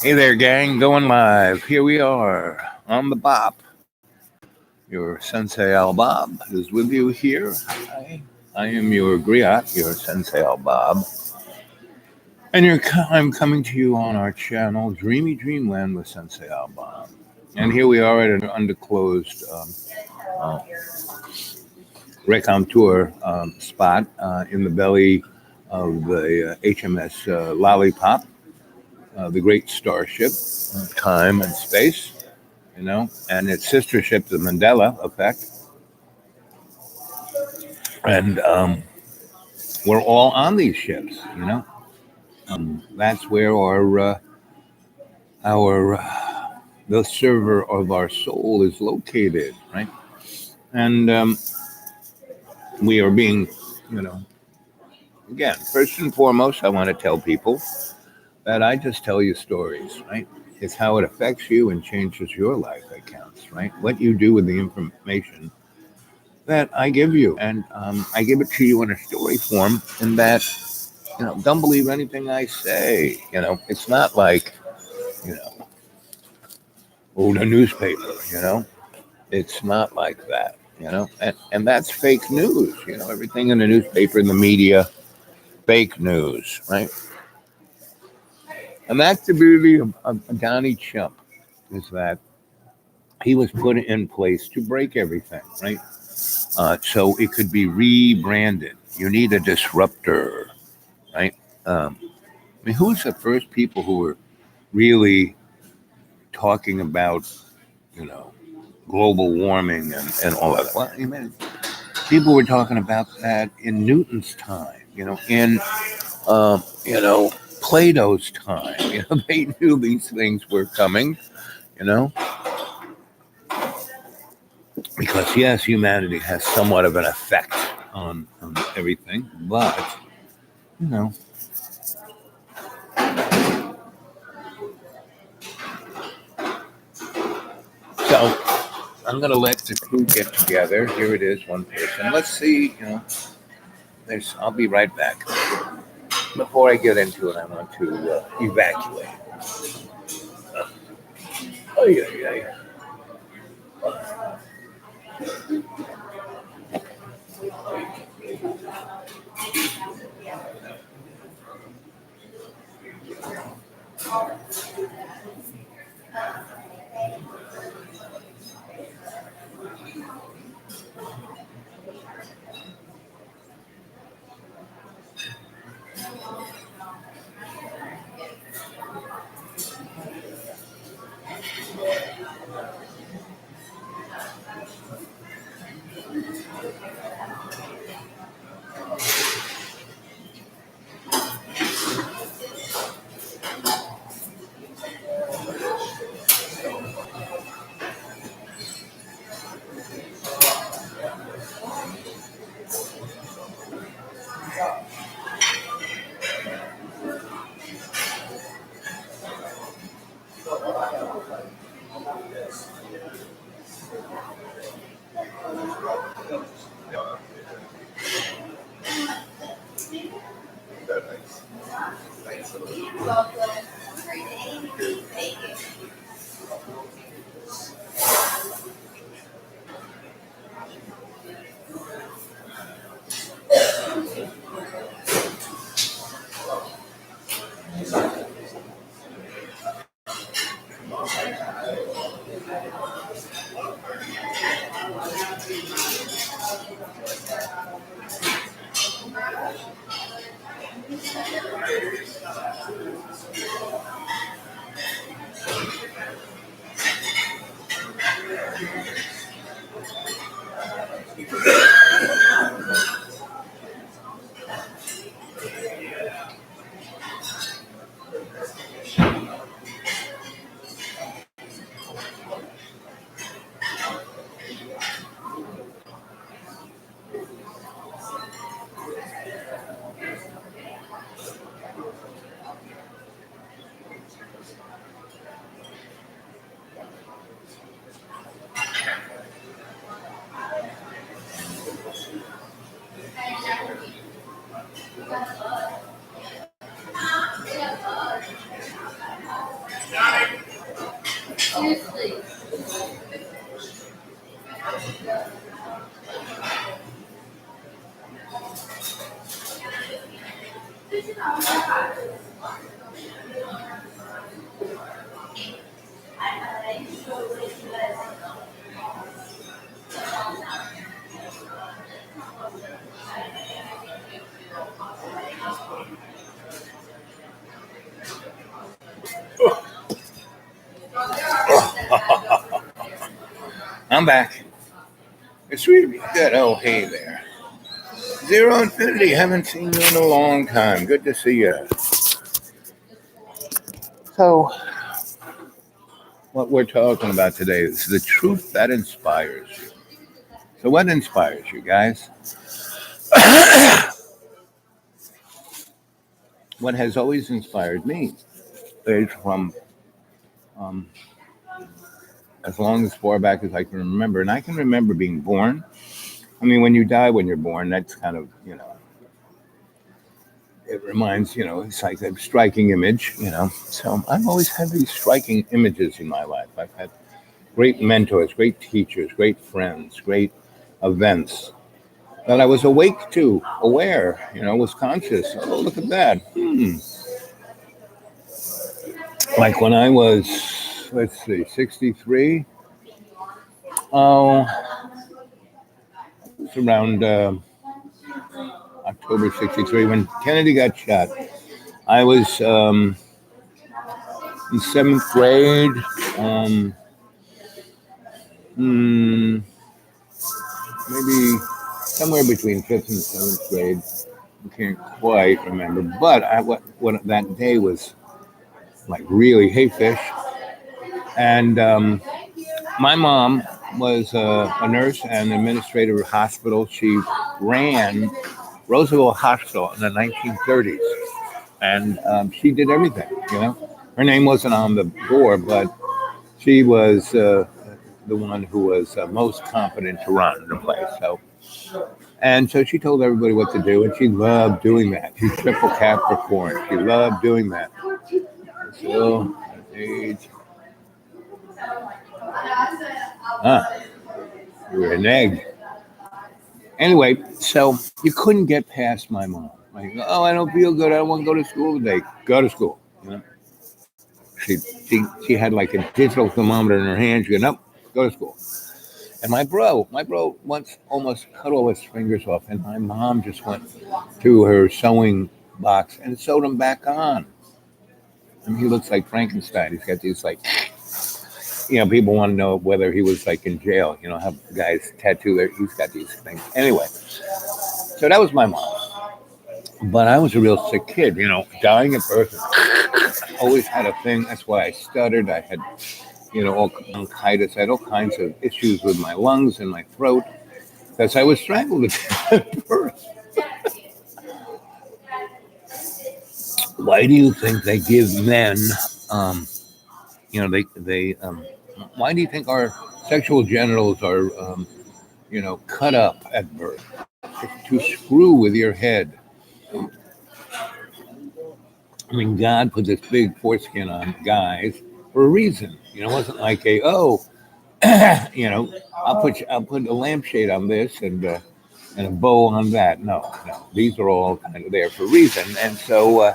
Hey there, gang, going live. Here we are on the Bop. Your Sensei Al Bob is with you here. I am your Griot, your Sensei Al Bob. And I'm coming to you on our channel, Dreamy Dreamland with Sensei Al Bob. And here we are at an underclosed uh, raconteur spot in the belly of the HMS Lollipop, the great starship, time and space. And its sister ship, the Mandela Effect. And we're all on these ships. That's where the server of our soul is located, right? And we are being, you know, again, first and foremost, I want to tell people that I just tell you stories, right? It's how it affects you and changes your life that counts, right? What you do with the information that I give you. And I give it to you in a story form, and that, don't believe anything I say. It's not like, you know, the newspaper. It's not like that. And that's fake news. Everything in the newspaper, in the media, fake news, right? And that's the beauty of Donnie Chump, is that he was put in place to break everything, right? So it could be rebranded. You need a disruptor, right? I mean, who's the first people who were really talking about, you know, global warming and all of that? Well, I mean, people were talking about that in Newton's time, in, Plato's time. They knew these things were coming, you know, because yes, humanity has somewhat of an effect on everything, but, you know, so I'm going to let the crew get together. Here it is, one person. Let's see, I'll be right back. Before I get into it, I want to evacuate. Oh, yeah, yeah, yeah. I'm back. It's really good. Oh, hey there. Zero Infinity. Haven't seen you in a long time. Good to see you. So, what we're talking about today is the truth that inspires you. So, what inspires you guys? What has always inspired me is from um, as long as far back as I can remember. And I can remember being born. I mean, when you die when you're born, that's kind of, it reminds, it's like a striking image. So I've always had these striking images in my life. I've had great mentors, great teachers, great friends, great events that I was awake to, aware, was conscious. Oh, look at that. Like when I was, let's see, 63. Oh, it's around October 63 when Kennedy got shot. I was in seventh grade. Um, hmm, Maybe somewhere between fifth and seventh grade. I can't quite remember. But what that day was like really hey fish. And my mom was a nurse and administrator of a hospital. She ran Roosevelt Hospital in the 1930s. And she did everything. Her name wasn't on the board, but she was the one who was most competent to run the place. So she told everybody what to do, and she loved doing that. She's triple Capricorn. She loved doing that. So, age. You were an egg. Anyway, so you couldn't get past my mom. Like, oh, I don't feel good. I don't want to go to school today. Go to school. She had like a digital thermometer in her hand. She go, nope, go to school. And my bro once almost cut all his fingers off, and my mom just went to her sewing box and sewed them back on. I mean, he looks like Frankenstein. He's got these like, people want to know whether he was like in jail. How guys tattoo their, he's got these things. Anyway, so that was my mom. But I was a real sick kid, dying at birth. Always had a thing. That's why I stuttered. I had, all bronchitis. I had all kinds of issues with my lungs and my throat because I was strangled at birth. Why do you think they give men, why do you think our sexual genitals are, cut up at birth? It's to screw with your head. I mean, God put this big foreskin on guys for a reason. It wasn't like I'll put a lampshade on this and a bow on that. No. These are all kind of there for a reason. And so,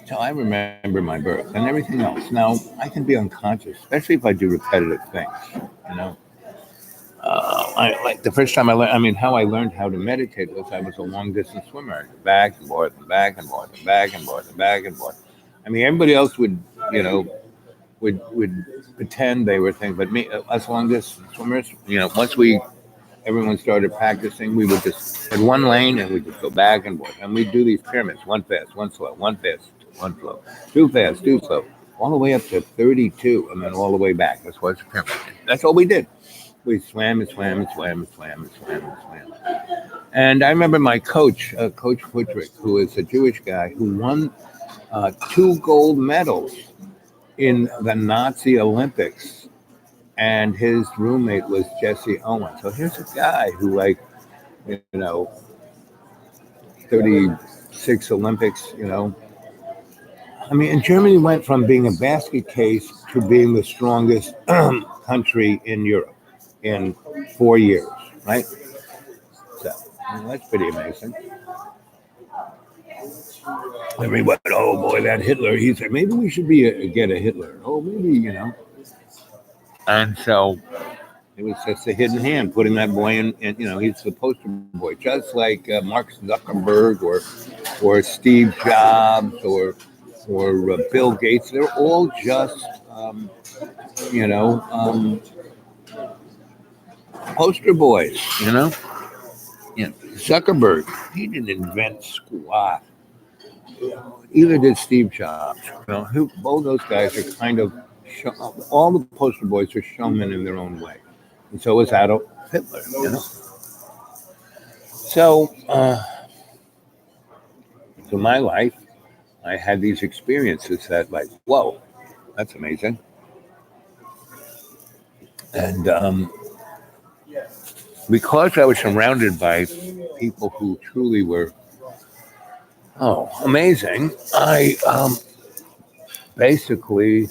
so I remember my birth and everything else. Now I can be unconscious, especially if I do repetitive things. I like the first time I learned. I mean, how I learned how to meditate was I was a long distance swimmer, back and forth and back and forth and back and forth and back and forth. I mean, everybody else would, would pretend they were things, but me, us long distance swimmers, once everyone started practicing, we would just in one lane and we just go back and forth, and we'd do these pyramids: one fast, one slow, one fast, one slow, too fast, too slow, all the way up to 32, and then all the way back. That's what's a pyramid. That's all we did. We swam and swam and swam and swam and swam and swam. And I remember my coach, Coach Futtrick, who is a Jewish guy who won 2 gold medals in the Nazi Olympics. And his roommate was Jesse Owens. So here's a guy who, 36 Olympics, I mean, and Germany went from being a basket case to being the strongest country in Europe in 4 years, right? Well, that's pretty amazing. Everybody, oh boy, that Hitler. He said maybe we should get a Hitler. Oh, maybe. And so it was just a hidden hand putting that boy in. And he's the poster boy, just like Mark Zuckerberg or Steve Jobs or Bill Gates. They're all just you know poster boys. Zuckerberg, he didn't invent squat. Either did Steve Jobs. Both those guys are kind of all the poster boys are showmen in their own way, and so is Adolf Hitler. So, so my life, I had these experiences that, like, whoa, that's amazing, and because I was surrounded by people who truly were, amazing, I basically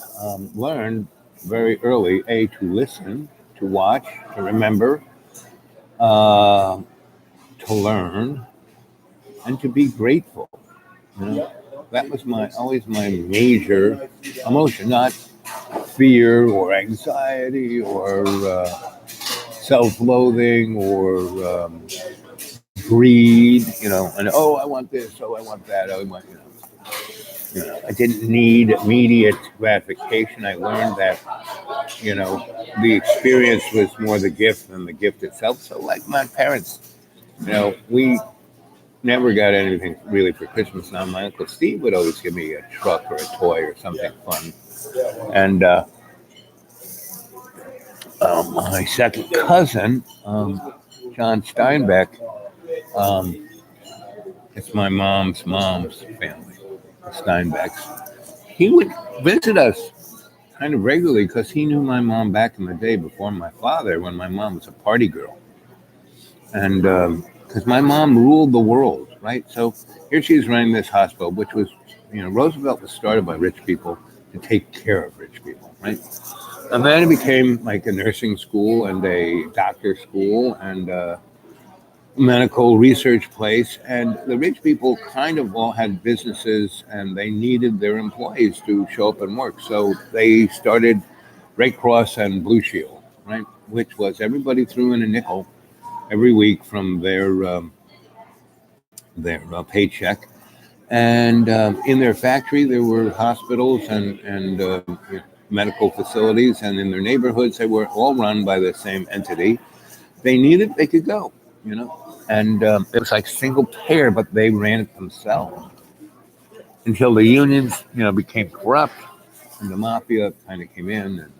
learned very early, to listen, to watch, to remember, uh, to learn, and to be grateful. That was always my major emotion, not fear or anxiety or self-loathing or greed. And I want this, I want that, I want. I didn't need immediate gratification. I learned that the experience was more the gift than the gift itself. So, like my parents, we never got anything really for Christmas. Now, my Uncle Steve would always give me a truck or a toy or something fun. And my second cousin, John Steinbeck, um, it's my mom's family, the Steinbecks. He would visit us kind of regularly because he knew my mom back in the day before my father, when my mom was a party girl. And because my mom ruled the world, right? So here she is running this hospital, which was, Roosevelt was started by rich people to take care of rich people, right? And then it became like a nursing school and a doctor school and a medical research place. And the rich people kind of all had businesses and they needed their employees to show up and work. So they started Red Cross and Blue Shield, right? Which was everybody threw in a nickel every week from their paycheck. And in their factory, there were hospitals and medical facilities, and in their neighborhoods, they were all run by the same entity. They needed, they could go, and it was like single payer, but they ran it themselves until the unions, became corrupt, and the mafia kind of came in,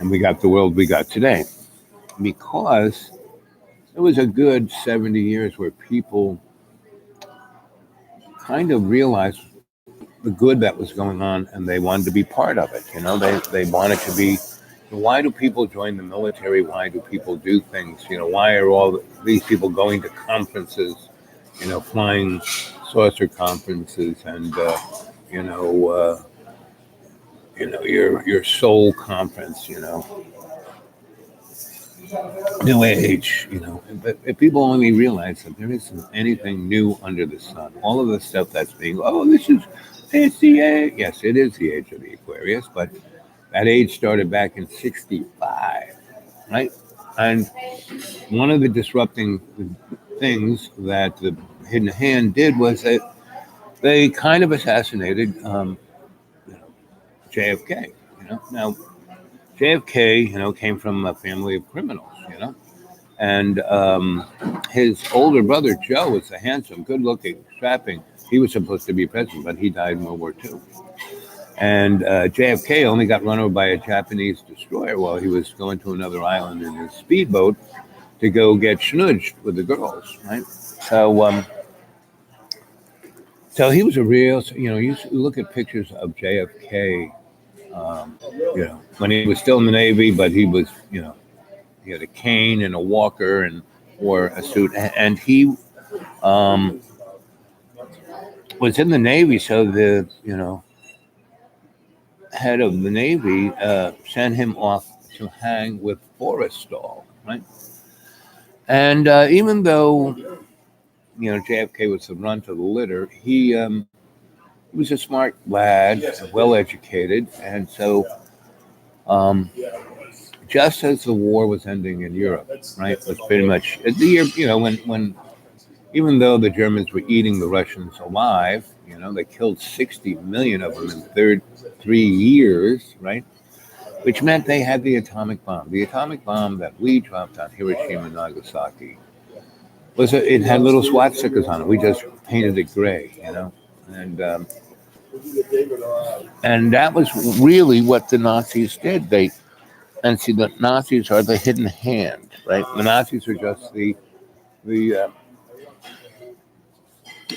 and we got the world we got today because it was a good 70 years where people kind of realized the good that was going on and they wanted to be part of it. They wanted to be. Why do people join the military? Why do people do things? Why are all these people going to conferences, flying saucer conferences and, your soul conference, New Age, but if people only realize that there isn't anything new under the sun, all of the stuff that's being, it's the age. Yes, it is the age of the Aquarius, but that age started back in 65, right? And one of the disrupting things that the Hidden Hand did was that they kind of assassinated JFK. Now JFK, came from a family of criminals, and his older brother Joe was a handsome, good-looking, strapping. He was supposed to be president, but he died in World War II. And JFK only got run over by a Japanese destroyer while he was going to another island in his speedboat to go get schnoodged with the girls, right? So he was a real, you look at pictures of JFK, when he was still in the Navy, but he was, he had a cane and a walker and wore a suit. And he was in the Navy, so the, head of the Navy sent him off to hang with Forrestal, right? And even though JFK was the runt of the litter, he was a smart lad, well educated, and so um, just as the war was ending in Europe, right, was pretty much the year, when even though the Germans were eating the Russians alive, they killed 60 million of them in 3 years, right? Which meant they had the atomic bomb. The atomic bomb that we dropped on Hiroshima and Nagasaki it had little swastikas on it. We just painted it gray, and and that was really what the Nazis did. And see, the Nazis are the hidden hand, right? The Nazis are just the uh,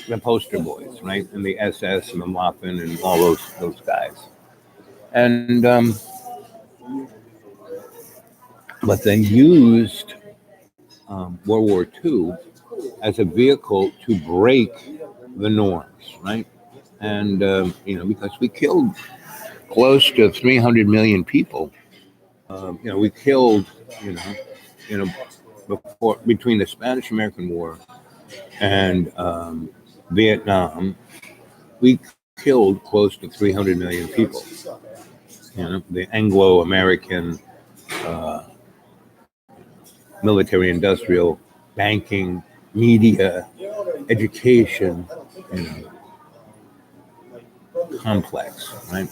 the poster boys, right? And the SS and the Waffen and all those guys. And but they used World War II as a vehicle to break the norms, right? And because we killed close to 300 million people, we killed, you know, you know, before between the Spanish-American War and Vietnam, we killed close to 300 million people. The Anglo-American uh, military-industrial, banking, media, education, you know, complex, right?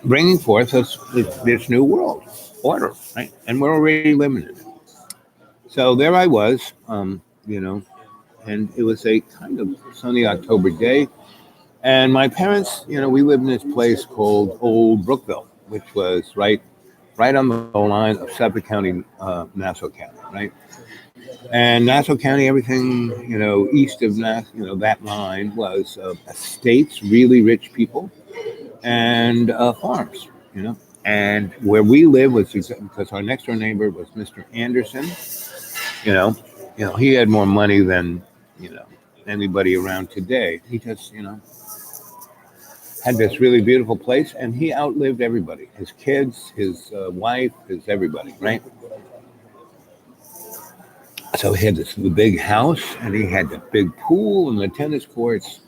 Bringing forth this new world order, right? And we're already living in it. So there I was, and it was a kind of sunny October day. And my parents, we lived in this place called Old Brookville, which was right on the line of Suffolk County, Nassau County, right? And Nassau County, everything, east of that line was estates, really rich people, and farms, And where we lived was because our next door neighbor was Mr. Anderson. You know, he had more money than you know anybody around today. He just, had this really beautiful place, and he outlived everybody. His kids, his wife, his everybody, right? So he had this big house, and he had the big pool and the tennis courts,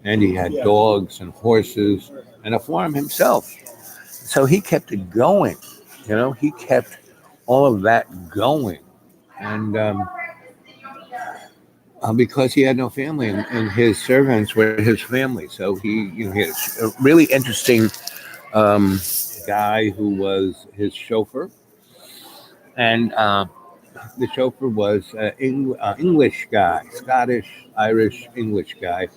and he had dogs and horses and a farm himself. So he kept it going. He kept all of that going, and because he had no family, and his servants were his family. So he had a really interesting um, guy who was his chauffeur, and the chauffeur was an English guy, Scottish, Irish, English guy,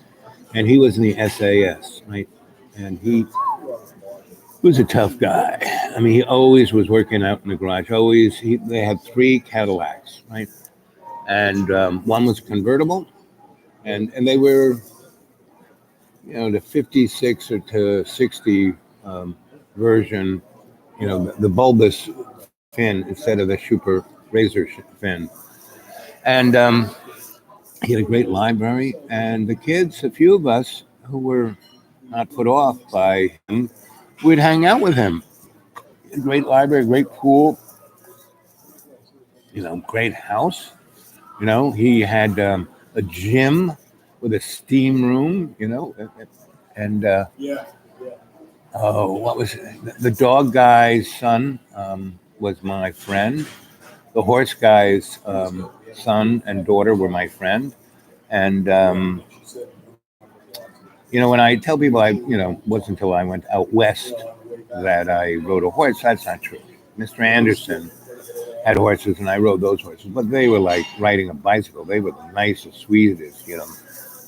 and he was in the SAS, right? And he was a tough guy. I mean, he always was working out in the garage. They had three Cadillacs, right? And one was convertible, and they were, the 56 or to 60 version, the bulbous fin instead of the super razor fin. And he had a great library, and the kids, a few of us who were not put off by him, we'd hang out with him. A great library, great pool, great house. He had a gym with a steam room, and oh, what was it? The dog guy's son was my friend. The horse guy's son and daughter were my friend. And when I tell people wasn't until I went out west that I rode a horse. That's not true. Mr. Anderson had horses, and I rode those horses, but they were like riding a bicycle. They were the nicest, sweetest.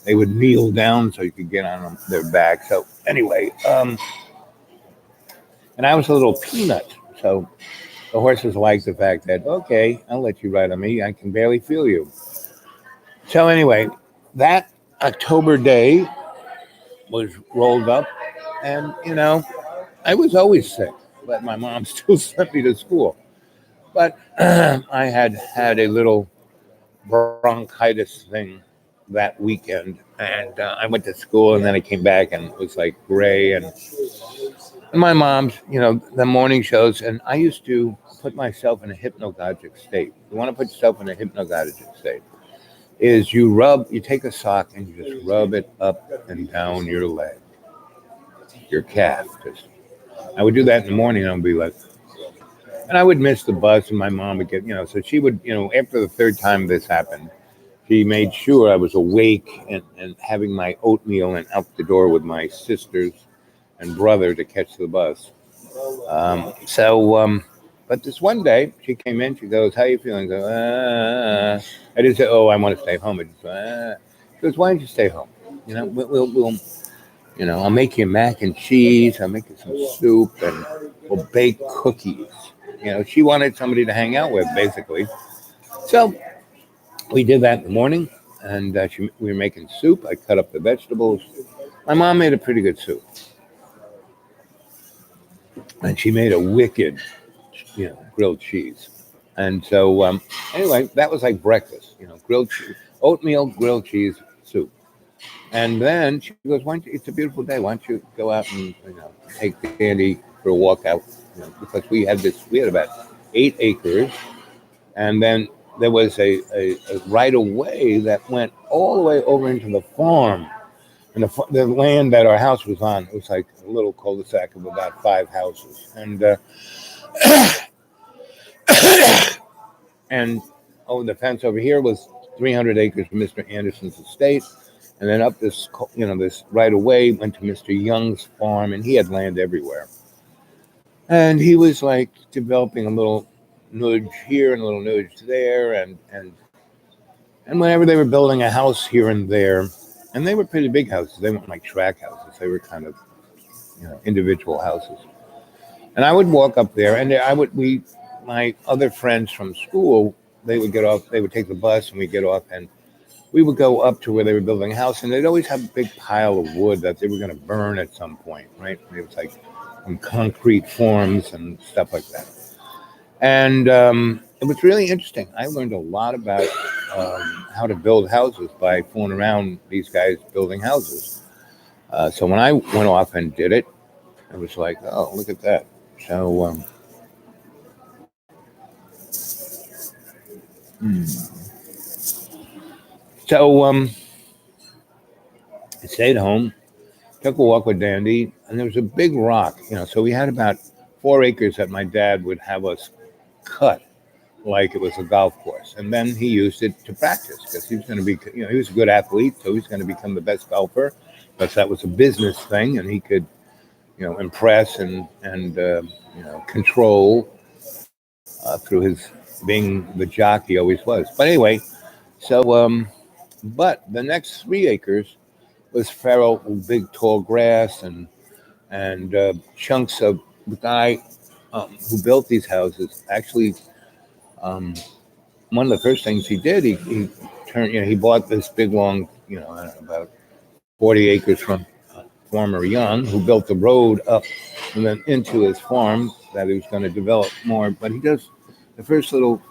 They would kneel down so you could get on their back. So anyway, and I was a little peanut, so the horses liked the fact that, okay, I'll let you ride on me. I can barely feel you. So anyway, that October day was rolled up, and I was always sick, but my mom still sent me to school. But I had a little bronchitis thing that weekend, and I went to school, and then I came back, and it was like gray, and And my mom's, the morning shows, and I used to put myself in a hypnagogic state. You want to put yourself in a hypnagogic state is you take a sock and you just rub it up and down your leg, your calf. Just I would do that in the morning, and I'd be like, and I would miss the bus, and my mom would get, so she would, after the third time this happened, she made sure I was awake and having my oatmeal and out the door with my sisters and brother to catch the bus. But this one day she came in, she goes, "How you feeling?" I go, I didn't say, "Oh, I want to stay home." I just, She goes, "Why don't you stay home? We'll I'll make you mac and cheese. I'll make you some soup, and we'll bake cookies." She wanted somebody to hang out with, basically. So we did that in the morning, and we were making soup. I cut up the vegetables. My mom made a pretty good soup, and she made a wicked, grilled cheese. And so, anyway, that was like breakfast, grilled cheese, oatmeal, grilled cheese, soup. And then she goes, "Why don't you? It's a beautiful day. Why don't you go out and take Dandy for a walk out?" Because we had about 8 acres, and then there was a right of way that went all the way over into the farm, and the land that our house was on. It was like a little cul-de-sac of about 5 houses, and and over the fence over here was 300 acres of Mr. Anderson's estate. And then up this right away went to Mr. Young's farm, and he had land everywhere. And he was like developing a little nudge here and a little nudge there, and whenever they were building a house here and there, and they were pretty big houses. They weren't like tract houses. They were kind of individual houses. And I would walk up there, and my other friends from school, they would get off. They would take the bus, and we'd get off, and we would go up to where they were building a house, and they'd always have a big pile of wood that they were going to burn at some point, right? It was like in concrete forms and stuff like that. And it was really interesting. I learned a lot about how to build houses by fooling around these guys building houses. So when I went off and did it, it was like, oh, look at that. So, I stayed home, took a walk with Dandy, and there was a big rock, so we had about 4 acres that my dad would have us cut like it was a golf course. And then he used it to practice because he was going to be, he was a good athlete, so he was going to become the best golfer because that was a business thing, and he could, impress and control through his being the jock he always was. But anyway, so, but the next 3 acres was feral, big, tall grass and chunks of the guy who built these houses. Actually, one of the first things he did, he turned, he bought this big, long, about 40 acres from Farmer Young, who built the road up and then into his farm that he was going to develop more. But he does the first little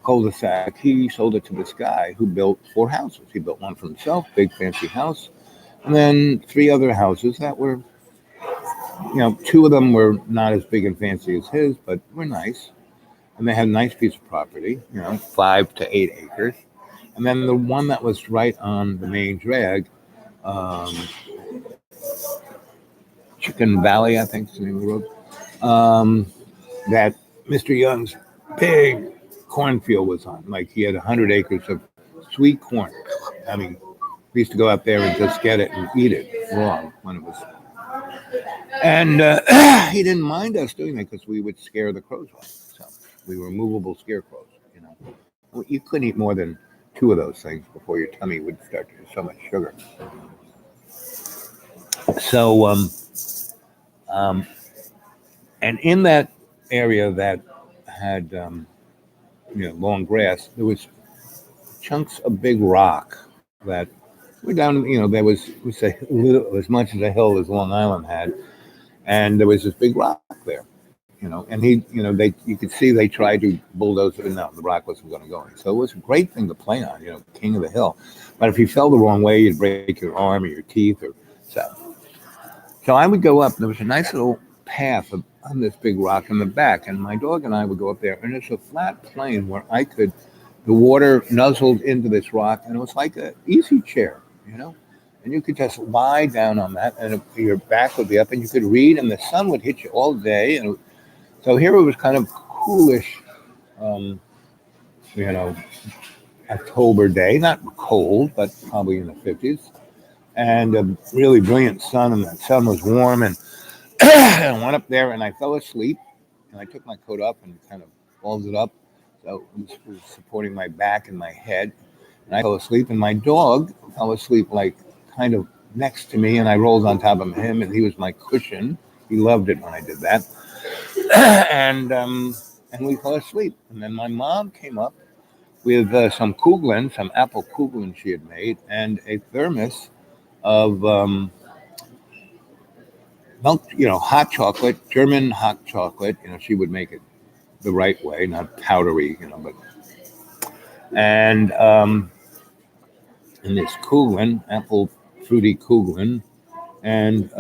cul-de-sac. He sold it to this guy who built 4 houses. He built one for himself, big fancy house, and then 3 other houses that were, 2 of them were not as big and fancy as his, but were nice. And they had a nice piece of property, 5 to 8 acres. And then the one that was right on the main drag, Chicken Valley, I think is the name of the road, that Mr. Young's big cornfield was on. Like he had 100 acres of sweet corn. I mean, we used to go out there and just get it and eat it raw when it was. And he didn't mind us doing that because we would scare the crows off. So we were movable scarecrows, You couldn't eat more than 2 of those things before your tummy would start to do so much sugar. So, and in that area that had, long grass, there was chunks of big rock that were down, there was, we say, as much as a hill as Long Island had. And there was this big rock there, and he, you could see they tried to bulldoze it. No, the rock wasn't going to go in. So it was a great thing to play on, king of the hill. But if you fell the wrong way, you'd break your arm or your teeth or so. So I would go up. There was a nice little path on this big rock in the back, and my dog and I would go up there, and it's a flat plain where the water nuzzled into this rock, and it was like an easy chair, and you could just lie down on that, and your back would be up, and you could read, and the sun would hit you all day, and so here it was kind of coolish, um, you know, October day, not cold, but probably in the 50s, and a really brilliant sun, and the sun was warm, and I went up there and I fell asleep, and I took my coat up and kind of folded it up, so it was supporting my back and my head, and I fell asleep, and my dog fell asleep like kind of next to me, and I rolled on top of him, and he was my cushion. He loved it when I did that, and we fell asleep, and then my mom came up with some apple Kugeln she had made, and a thermos of milk, hot chocolate, German hot chocolate. She would make it the right way, not powdery, but and this Kugeln, apple fruity Kugeln, and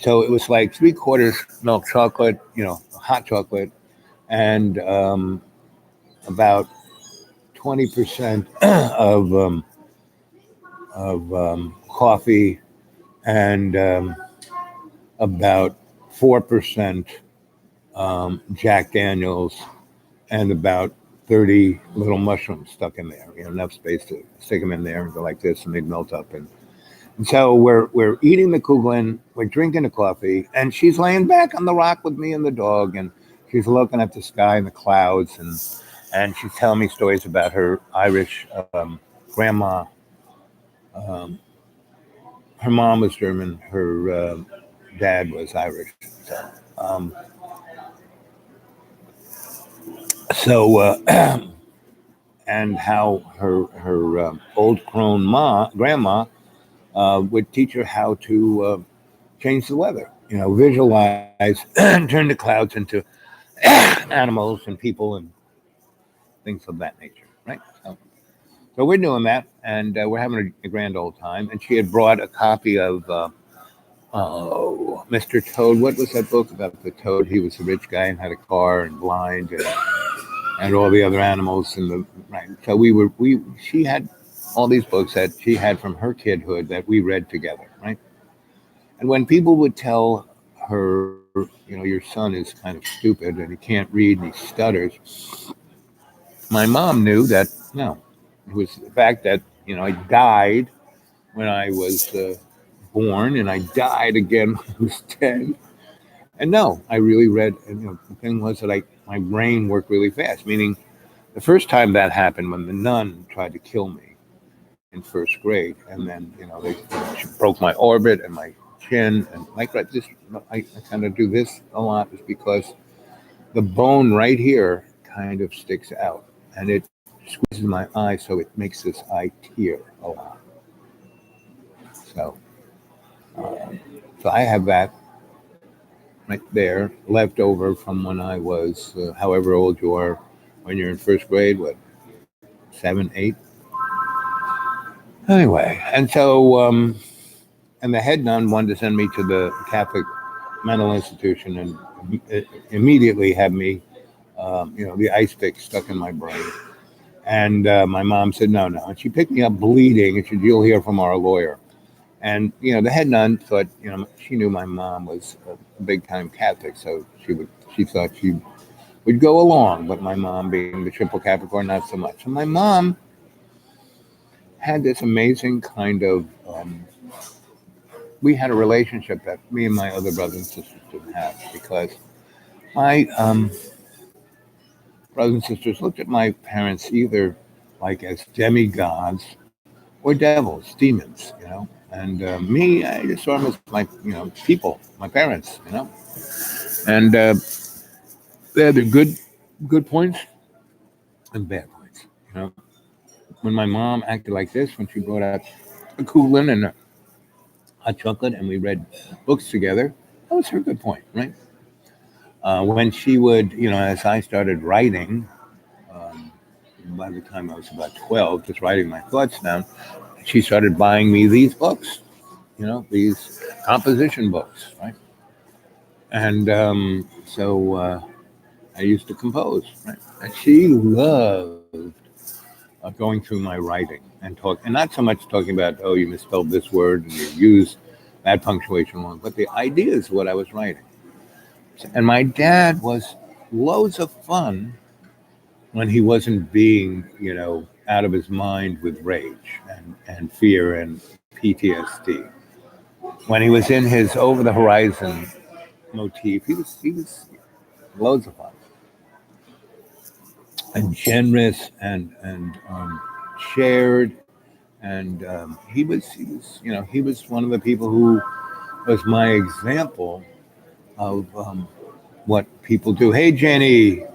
so it was like 3/4 milk chocolate, hot chocolate, and about 20% of coffee, and about 4% Jack Daniels, and about 30 little mushrooms stuck in there. Enough space to stick them in there and go like this, and they'd melt up. And so we're eating the Kugeln, we're drinking the coffee, and she's laying back on the rock with me and the dog, and she's looking at the sky and the clouds, and she's telling me stories about her Irish grandma. Her mom was German, her dad was Irish. So and how her old crone grandma would teach her how to change the weather. Visualize and turn the clouds into animals and people and things of that nature, right? So we're doing that, and we're having a grand old time. And she had brought a copy of Mr. Toad. What was that book about the toad? He was a rich guy and had a car and blind, and all the other animals right. So she had all these books that she had from her kidhood that we read together, right? And when people would tell her, your son is kind of stupid and he can't read and he stutters, my mom knew that no, it was the fact that I died when I was born, and I died again when I was 10. And no, I really read, and the thing was that my brain worked really fast, meaning the first time that happened when the nun tried to kill me in first grade, and then she broke my orbit and my chin, and like this, I kind of do this a lot, is because the bone right here kind of sticks out, and it squeezes my eye, so it makes this eye tear a lot. So, so I have that right there left over from when I was, however old you are when you're in first grade, what, 7, 8? Anyway, and so, and the head nun wanted to send me to the Catholic mental institution, and immediately had me, the ice pick stuck in my brain. And my mom said, no. And she picked me up bleeding, and she said, you'll hear from our lawyer. And, the head nun thought, she knew my mom was a big-time Catholic, so she thought she would go along, but my mom, being the triple Capricorn, not so much. And my mom had this amazing kind of, we had a relationship that me and my other brothers and sisters didn't have, because my brothers and sisters looked at my parents either like as demigods or devils, demons, and me, I just saw them as my, people, my parents, and they had their good points and bad points, When my mom acted like this, when she brought out a Kugeln and a hot chocolate, and we read books together, that was her good point, right? When she would, as I started writing, by the time I was about 12, just writing my thoughts down, she started buying me these books, these composition books, right? And so I used to compose, right? And she loved going through my writing and not so much talking about, oh, you misspelled this word and you used that punctuation wrong, but the ideas of what I was writing. And my dad was loads of fun when he wasn't being, out of his mind with rage and fear and PTSD. When he was in his over the horizon motif, he was loads of fun and generous and shared. And he was one of the people who was my example of what people do. Hey, Jenny,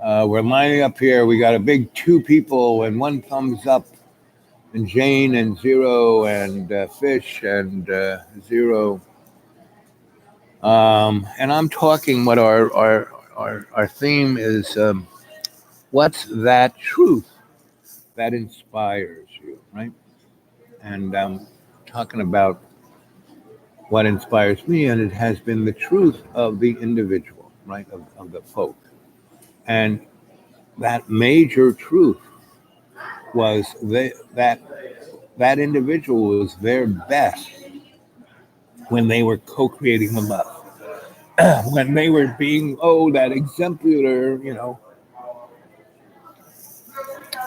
we're lining up here. We got a big two people and one thumbs up, and Jane and Zero and Fish and Zero. And I'm talking what our theme is. What's that truth that inspires you, right? And I'm talking about what inspires me, and it has been the truth of the individual, right, of the folk. And that major truth was that individual was their best when they were co-creating the love, when they were being, that exemplar,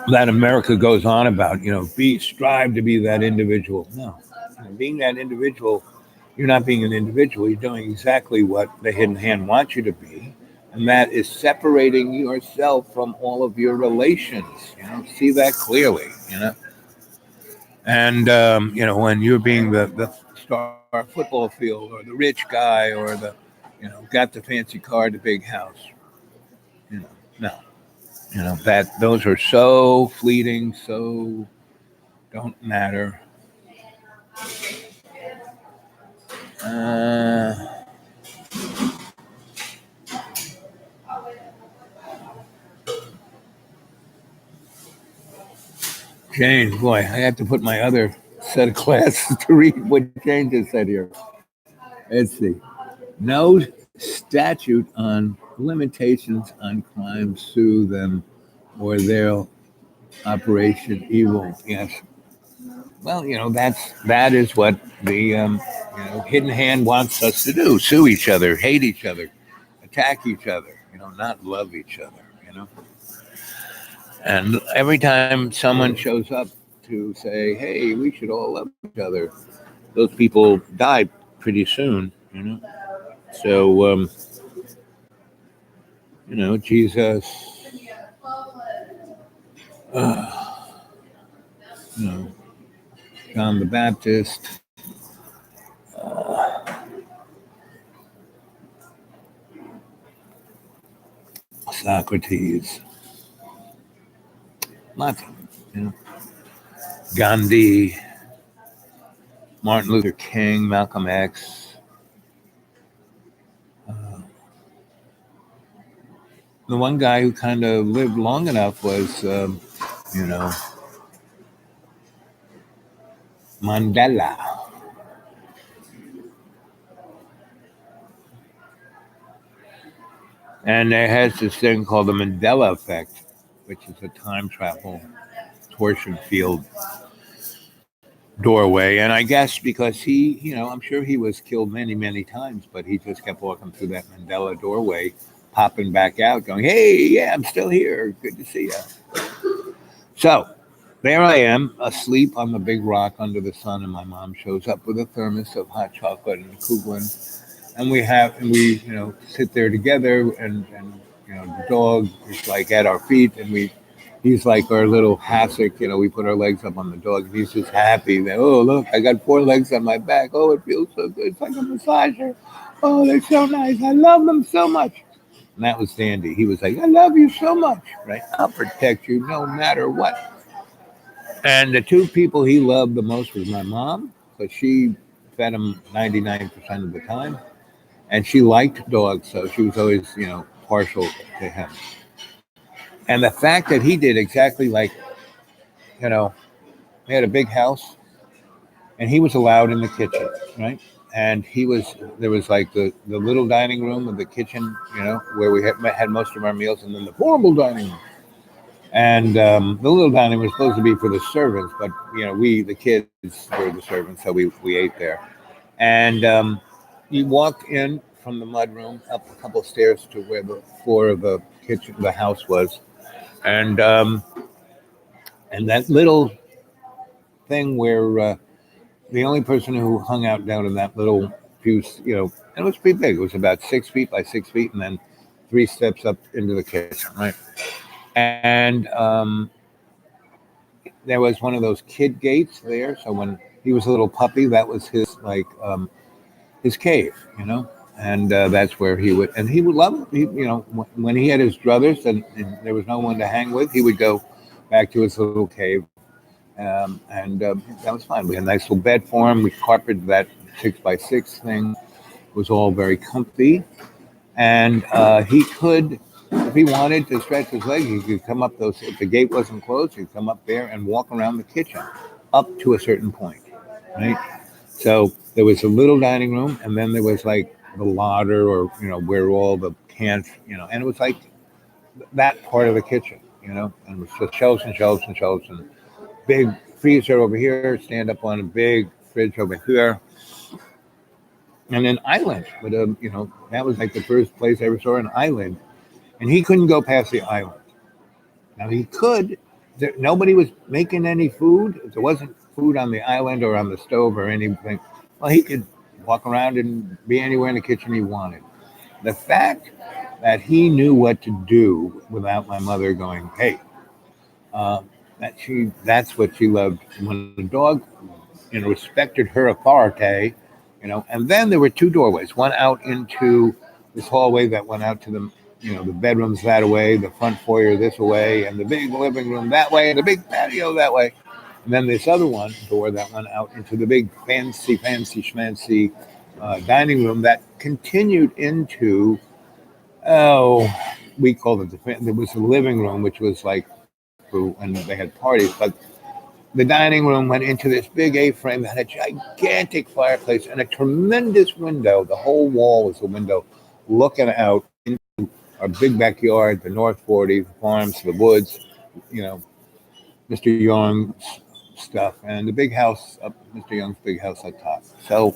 that America goes on about, strive to be that individual. No, being that individual, you're not being an individual. You're doing exactly what the hidden hand wants you to be, and that is separating yourself from all of your relations. See that clearly. And when you're being the star football field or the rich guy or got the fancy car, the big house. No. That those are so fleeting, so don't matter. Uh, Jane, boy, I have to put my other set of glasses to read what Jane just said here. Let's see. No statute on limitations on crime, sue them, or their operation evil. Yes. Well, that is what the hidden hand wants us to do: sue each other, hate each other, attack each other. Not love each other. And every time someone shows up to say, "Hey, we should all love each other," those people die pretty soon. So Jesus, you know, John the Baptist. Socrates, lots of them, Gandhi, Martin Luther King, Malcolm X. The one guy who kind of lived long enough was, Mandela. And there has this thing called the Mandela effect, which is a time travel torsion field doorway. And I guess because he, I'm sure he was killed many, many times, but he just kept walking through that Mandela doorway, popping back out, going, "Hey, yeah, I'm still here. Good to see you." So there I am, asleep on the big rock under the sun, and my mom shows up with a thermos of hot chocolate and a Kugelin. And we sit there together, and the dog is like at our feet, and he's like our little hassock. We put our legs up on the dog, and he's just happy that, oh, look, I got four legs on my back. Oh, it feels so good. It's like a massager. Oh, they're so nice. I love them so much. And that was Sandy. He was like, "I love you so much, right? I'll protect you no matter what." And the two people he loved the most was my mom, because she fed him 99% of the time. And she liked dogs, so she was always, partial to him. And the fact that he did exactly like, he had a big house, and he was allowed in the kitchen, right? And there was like the little dining room of the kitchen, where we had most of our meals, and then the formal dining room. And the little dining room was supposed to be for the servants, but the kids were the servants, so we ate there. And you walked in from the mud room up a couple of stairs to where the floor of the kitchen, the house was, and that little thing where the only person who hung out down in that little pew, and it was pretty big. It was about 6 feet by 6 feet, and then 3 steps up into the kitchen, right? And there was one of those kid gates there. So when he was a little puppy, that was his his cave, and that's where he would love it. When he had his druthers and there was no one to hang with, he would go back to his little cave, and that was fine. We had a nice little bed for him. We carpeted that 6 by 6 thing. It was all very comfy, and he could, if he wanted to stretch his legs, he could come up those. If the gate wasn't closed, he'd come up there and walk around the kitchen up to a certain point, right? So there was a little dining room, and then there was like the larder, or where all the cans, and it was like that part of the kitchen, and it was just shelves and shelves and shelves, and big freezer over here, stand up on a big fridge over here, and an island. But that was like the first place I ever saw an island, and he couldn't go past the island. Now he could. Nobody was making any food. There wasn't food on the island or on the stove or anything. Well, he could walk around and be anywhere in the kitchen he wanted. The fact that he knew what to do without my mother going, "Hey," that's what she loved. When the dog, respected her authority, and then there were 2 doorways, one out into this hallway that went out to the bedrooms that way, the front foyer this way, and the big living room that way, and the big patio that way. And then this other door that went out into the big fancy schmancy dining room that continued into, we called it there was the living room, which was like when they had parties, but the dining room went into this big A-frame that had a gigantic fireplace and a tremendous window. The whole wall was a window looking out into our big backyard, the North 40, the farms, the woods, Mr. Young's stuff, and the big house up, Mr. Young's big house up top. So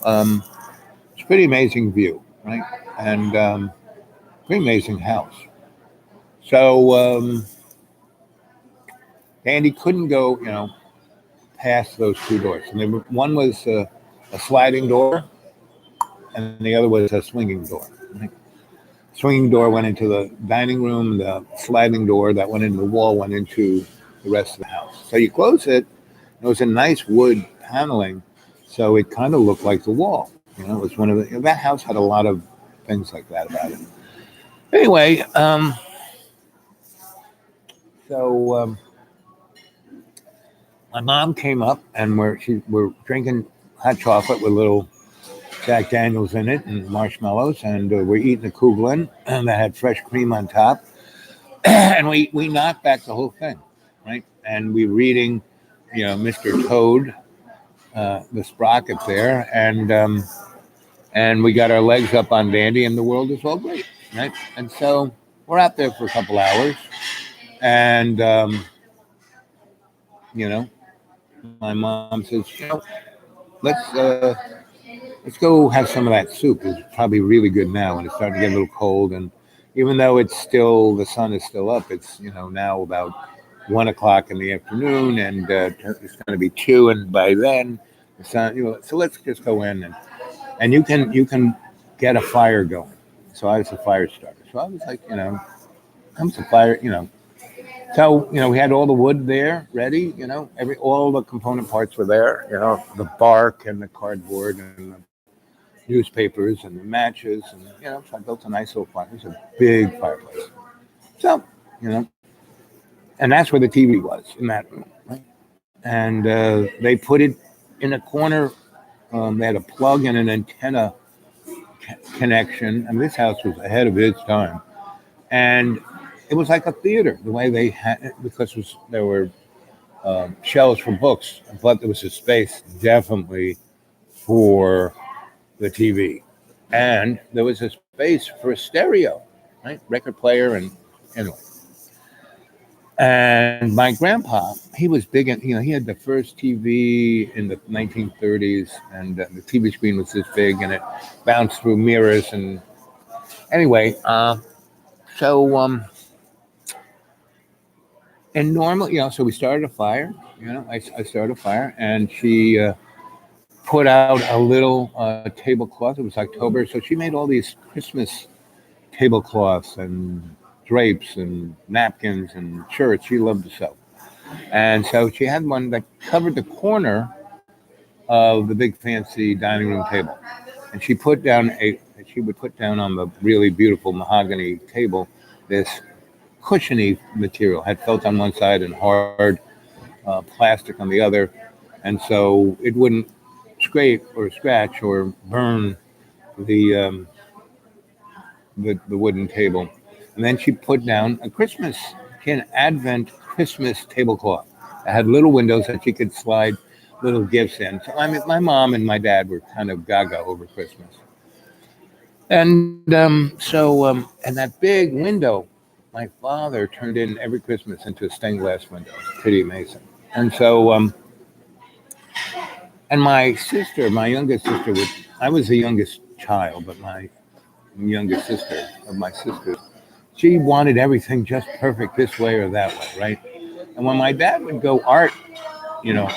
it's a pretty amazing view, right? And pretty amazing house. So Andy couldn't go, past those 2 doors. And one was a sliding door, and the other was a swinging door. Right? Swinging door went into the dining room. The sliding door that went into the wall went into the rest of the house. So you close it. It was a nice wood paneling, so it kind of looked like the wall. It was one of that house had a lot of things like that about it. Anyway, so my mom came up, and we're drinking hot chocolate with little Jack Daniels in it and marshmallows, and we're eating a Kugelin that had fresh cream on top, and we knocked back the whole thing, right? And we're reading, Mr. Toad, the sprocket there, and we got our legs up on Dandy, and the world is all great, right? And so we're out there for a couple hours, and my mom says, let's go have some of that soup. It's probably really good now, and it's starting to get a little cold. And even though the sun is still up, it's now about 1 o'clock in the afternoon, and it's going to be 2, and by then the sun. So let's just go in, and you can get a fire going. So I was a fire starter. So I was like, I'm a fire, So, we had all the wood there ready, all the component parts were there, the bark and the cardboard and the newspapers and the matches. And, so I built a nice little fire. It was a big fireplace. So, and that's where the TV was, in that room, right? And they put it in a corner. They had a plug and an antenna connection. And this house was ahead of its time. And it was like a theater, the way they had it, because there were shelves for books, but there was a space definitely for the TV, and there was a space for a stereo, right, record player, and anyway. And my grandpa, he was big, and he had the first TV in the 1930s, and the TV screen was this big, and it bounced through mirrors. And anyway, so and normal, so we started a fire. I started a fire, and she put out a little tablecloth. It was October, so she made all these Christmas tablecloths and drapes and napkins and shirts. She loved to sew. And so she had one that covered the corner of the big fancy dining room table. And she would put down on the really beautiful mahogany table this cushiony material, had felt on one side and hard plastic on the other. And so it wouldn't scrape or scratch or burn the the wooden table. And then she put down an Advent Christmas tablecloth. It had little windows that she could slide little gifts in. So I mean, my mom and my dad were kind of gaga over Christmas. And that big window, my father turned in every Christmas into a stained glass window. It's pretty amazing. And so, and my youngest sister, I was the youngest child, but my youngest sister of my sisters, she wanted everything just perfect this way or that way, right? And when my dad would go art, you know,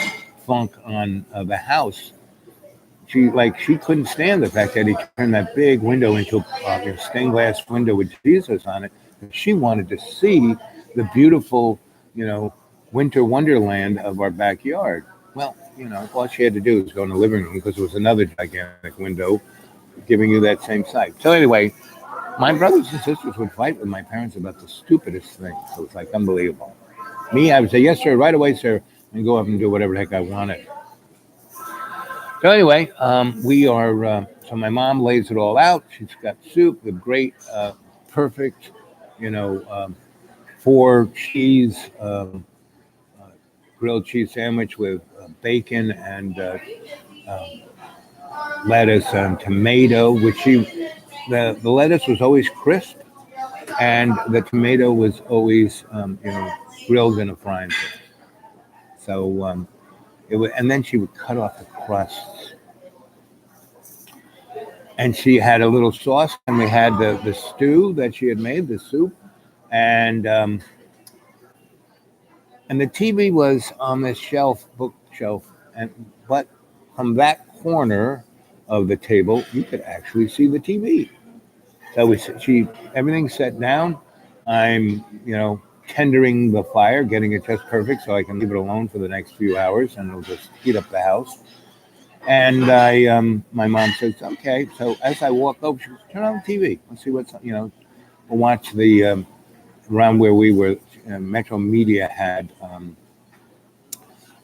funk on the house, she couldn't stand the fact that he turned that big window into a stained glass window with Jesus on it. She wanted to see the beautiful, winter wonderland of our backyard. Well, all she had to do was go in the living room because there was another gigantic window giving you that same sight. So anyway, my brothers and sisters would fight with my parents about the stupidest things. So it's like unbelievable. Me, I would say, yes, sir, right away, sir, and go up and do whatever the heck I wanted. So anyway, so my mom lays it all out. She's got soup, the great, perfect, you know, um, 4 cheese, grilled cheese sandwich with bacon and lettuce and tomato, the lettuce was always crisp and the tomato was always, grilled in a frying pan. So and then she would cut off the crusts. And she had a little sauce, and we had the stew that she had made, the soup, and and the TV was on this bookshelf, but from that corner of the table, you could actually see the TV. So everything's set down. I'm, tendering the fire, getting it just perfect so I can leave it alone for the next few hours, and it'll just heat up the house. And my mom says, okay. So as I walk over, she goes, turn on the TV. Let's see we'll watch around where we were, Metro Media had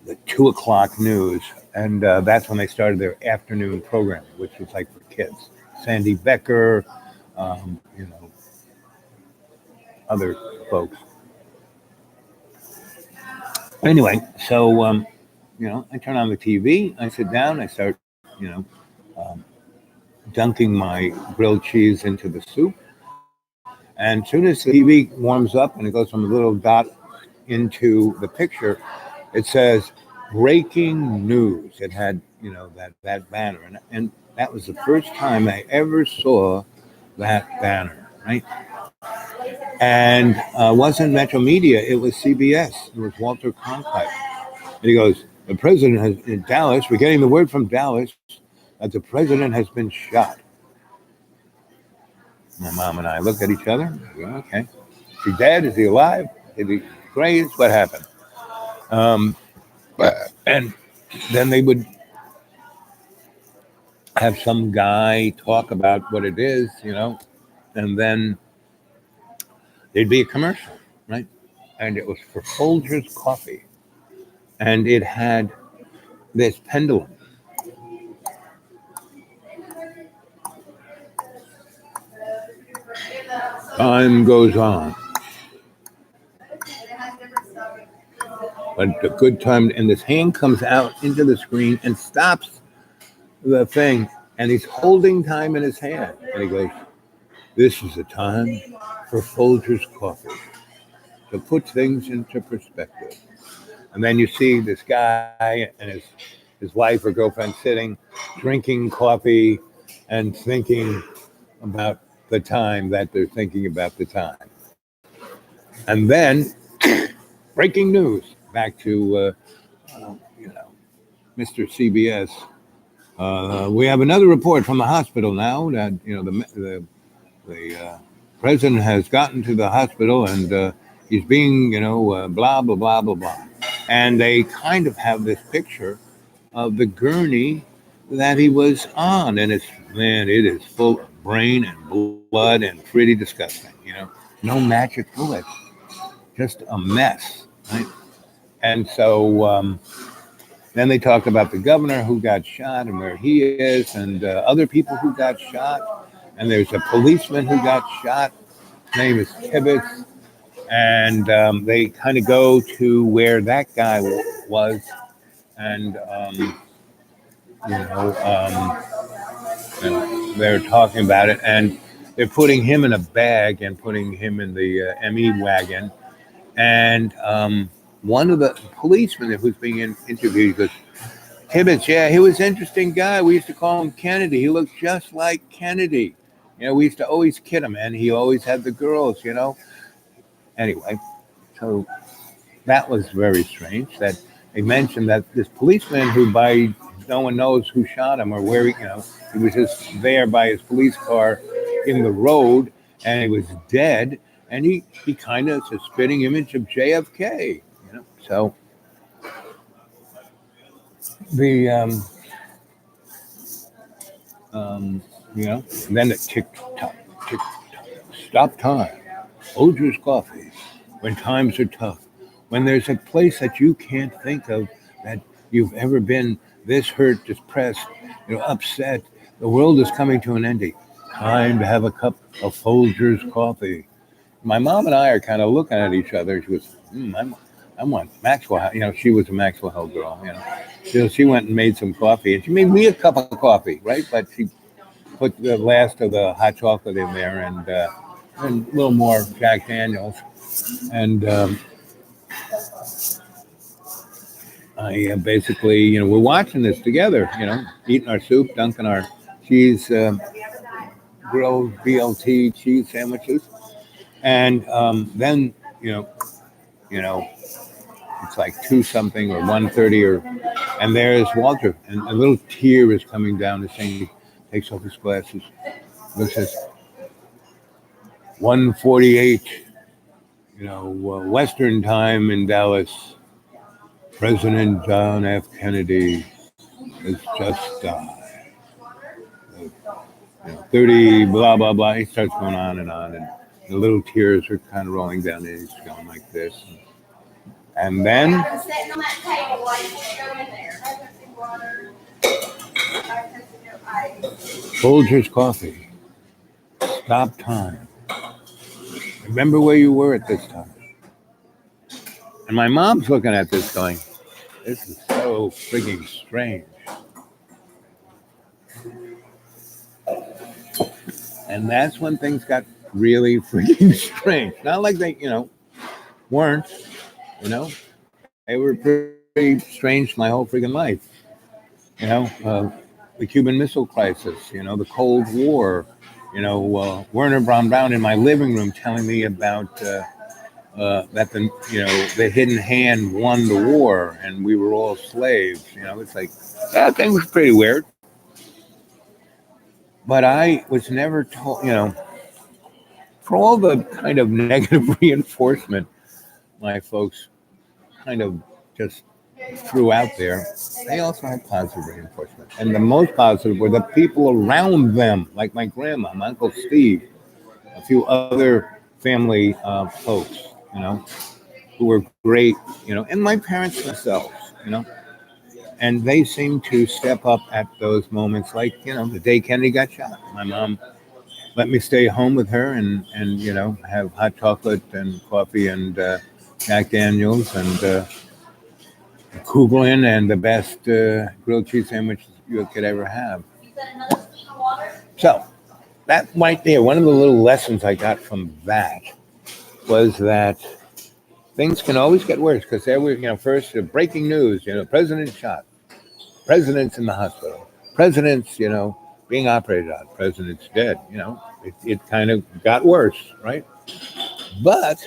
the 2 o'clock news. And that's when they started their afternoon program, which was like for kids. Sandy Becker, um, you know, other folks. Anyway, so, I turn on the TV, I sit down, I start, um, dunking my grilled cheese into the soup. And as soon as the TV warms up and it goes from a little dot into the picture, it says breaking news. It had, that banner. And that was the first time I ever saw that banner, right? And wasn't Metro Media, it was CBS. It was Walter Cronkite. And he goes, the president in Dallas, we're getting the word from Dallas that the president has been shot. My mom and I looked at each other. Okay. Is he dead? Is he alive? Is he crazed? What happened? Um, and then they would have some guy talk about what it is, and then there'd be a commercial, right? And it was for Folgers coffee. And it had this pendulum. Time goes on. but a good time. And this hand comes out into the screen and stops the thing, and he's holding time in his hand, and he goes, "This is a time for Folgers coffee to put things into perspective." And then you see this guy and his wife or girlfriend sitting, drinking coffee, and thinking about the time that they're thinking about the time. And then breaking news back to you know Mr. CBS. We have another report from the hospital now that the president has gotten to the hospital and he's being blah blah blah blah blah, and they kind of have this picture of the gurney that he was on, and it is full of brain and blood and pretty disgusting. No magic bullets, just a mess, right? And so then they talk about the governor who got shot and where he is, and other people who got shot. And there's a policeman who got shot. His name is Tibbetts. And they kind of go to where that guy was, and they're talking about it, and they're putting him in a bag and putting him in the ME wagon. And one of the policemen that was being interviewed goes, "Tibbetts, yeah, he was an interesting guy. We used to call him Kennedy. He looked just like Kennedy. We used to always kid him, and he always had the girls, Anyway, so that was very strange that they mentioned that this policeman who no one knows who shot him or where he was just there by his police car in the road, and he was dead, and he kind of is a spitting image of JFK, So the then the tick tock, stop time. Folgers coffee. When times are tough, when there's a place that you can't think of that you've ever been this hurt, depressed, upset, the world is coming to an end. Time to have a cup of Folgers coffee. My mom and I are kind of looking at each other. She goes, I want Maxwell. She was a Maxwell Hill girl. She went and made some coffee, and she made me a cup of coffee, right? But she put the last of the hot chocolate in there and a little more Jack Daniels. And I basically, we're watching this together, eating our soup, dunking our cheese, grilled BLT cheese sandwiches. And then, it's like 2 something or 1:30 and there's Walter, and a little tear is coming down his thing. He takes off his glasses. It says 1:48, Western time in Dallas. President John F. Kennedy has just died. 30 blah blah blah. He starts going on, and the little tears are kind of rolling down, and he's going like this. And then Folgers coffee. Stop time. Remember where you were at this time. And my mom's looking at this going, this is so freaking strange. And that's when things got really freaking strange. Not like they, weren't, They were pretty strange my whole freaking life. The Cuban Missile Crisis, the Cold War, Werner von Braun in my living room telling me about that the hidden hand won the war and we were all slaves. It's like that thing was pretty weird. But I was never told, for all the kind of negative reinforcement my folks kind of just threw out there, they also had positive reinforcement. And the most positive were the people around them, like my grandma, my Uncle Steve, a few other family folks, who were great, and my parents themselves, and they seemed to step up at those moments, like, the day Kennedy got shot. My mom let me stay home with her and have hot chocolate and coffee and Jack Daniels, and Kugelin and the best grilled cheese sandwich you could ever have. So that right there, one of the little lessons I got from that was that things can always get worse because there were, first breaking news, president shot, president's in the hospital, president's, being operated on, president's dead. It kind of got worse, right? But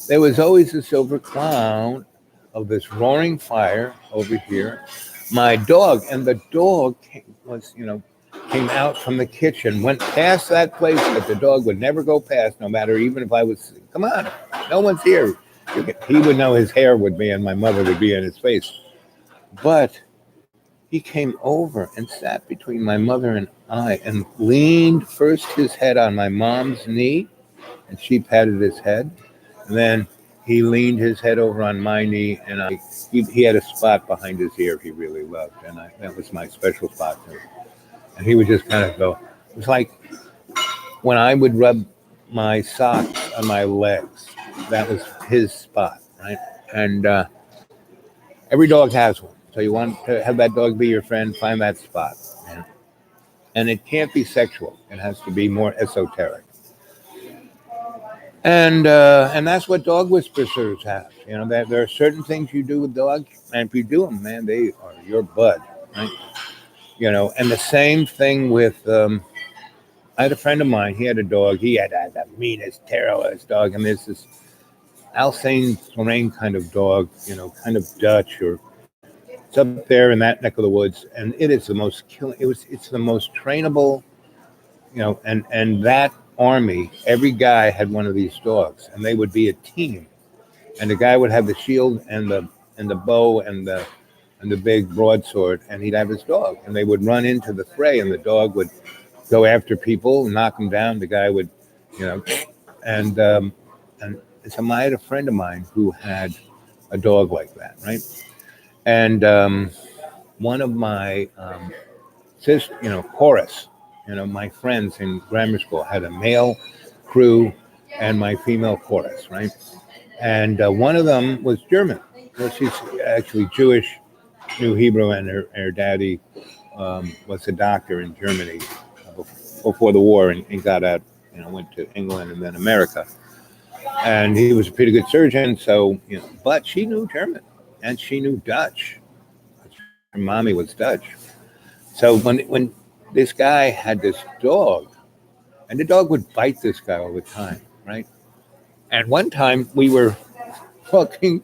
there was always a silver cloud of this roaring fire over here. My dog, and the dog came out from the kitchen, went past that place that the dog would never go past, no matter even if I was, come on, no one's here. He would know his hair would be, and my mother would be in his face. But he came over and sat between my mother and I and leaned first his head on my mom's knee, and she patted his head. And then he leaned his head over on my knee, and he had a spot behind his ear he really loved, and that was my special spot. And he would just kind of go. It was like when I would rub my socks on my legs. That was his spot, right? And every dog has one. So you want to have that dog be your friend, find that spot. And it can't be sexual. It has to be more esoteric. And that's what dog whisperers have. That there are certain things you do with dogs, and if you do them, man, they are your bud, right? And the same thing with. I had a friend of mine. He had a dog. He had the meanest, terriblest dog, and there's this Alsace Lorraine kind of dog, kind of Dutch, or it's up there in that neck of the woods, and it is the most killing. It's the most trainable, and that army, every guy had one of these dogs, and they would be a team, and the guy would have the shield and the bow and the big broadsword, and he'd have his dog, and they would run into the fray, and the dog would go after people, knock them down. The guy would, and so I had a friend of mine who had a dog like that, right? And one of my sister, chorus, my friends in grammar school had a male crew and my female chorus, right? And one of them was German. Well, she's actually Jewish, knew Hebrew, and her daddy was a doctor in Germany before the war, and got out, went to England and then America. And he was a pretty good surgeon, so, but she knew German and she knew Dutch. Her mommy was Dutch. So when this guy had this dog, and the dog would bite this guy all the time, right? And one time we were walking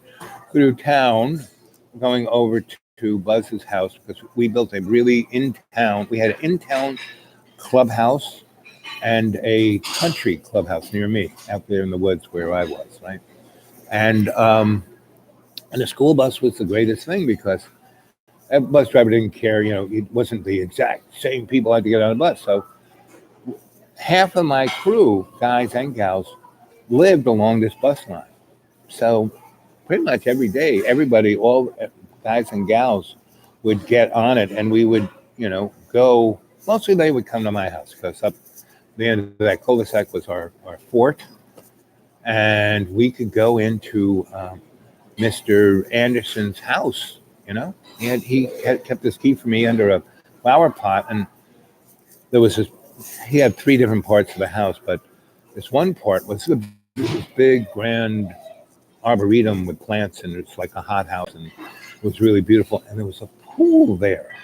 through town, going over to Buzz's house, because we built a really we had an in-town clubhouse and a country clubhouse near me, out there in the woods where I was, right? And the school bus was the greatest thing, because that bus driver didn't care, it wasn't the exact same people had to get on the bus. So half of my crew, guys and gals, lived along this bus line. So pretty much every day, everybody, all guys and gals, would get on it, and we would, go. Mostly they would come to my house, because up the end of that cul-de-sac was our fort, and we could go into Mr. Anderson's house. He had kept this key for me under a flower pot, and there was he had three different parts of the house, but this one part was this big, grand arboretum with plants, and it's like a hothouse, and it was really beautiful. And there was a pool there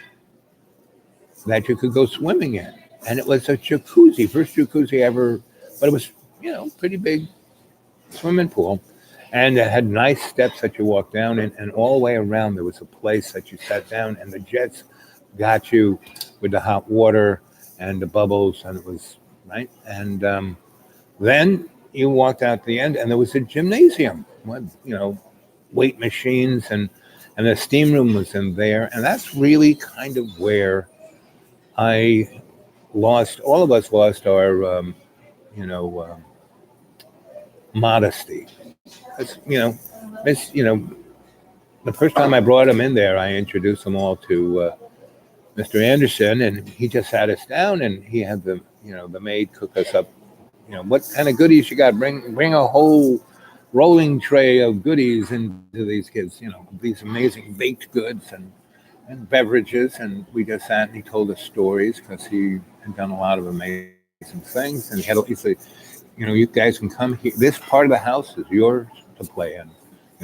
that you could go swimming in, and it was a jacuzzi, first jacuzzi ever, but it was pretty big swimming pool, and it had nice steps that you walked down in, and all the way around there was a place that you sat down, and the jets got you with the hot water and the bubbles, and it was right. And then you walked out to the end, and there was a gymnasium with weight machines, and the steam room was in there, and that's really kind of where all of us lost our modesty. It's, the first time I brought him in there, I introduced them all to Mr. Anderson, and he just sat us down, and he had the maid cook us up. What kind of goodies you got? Bring a whole rolling tray of goodies into these kids, these amazing baked goods and beverages. And we just sat and he told us stories because he had done a lot of amazing things. And he said, you guys can come here. This part of the house is yours to play in.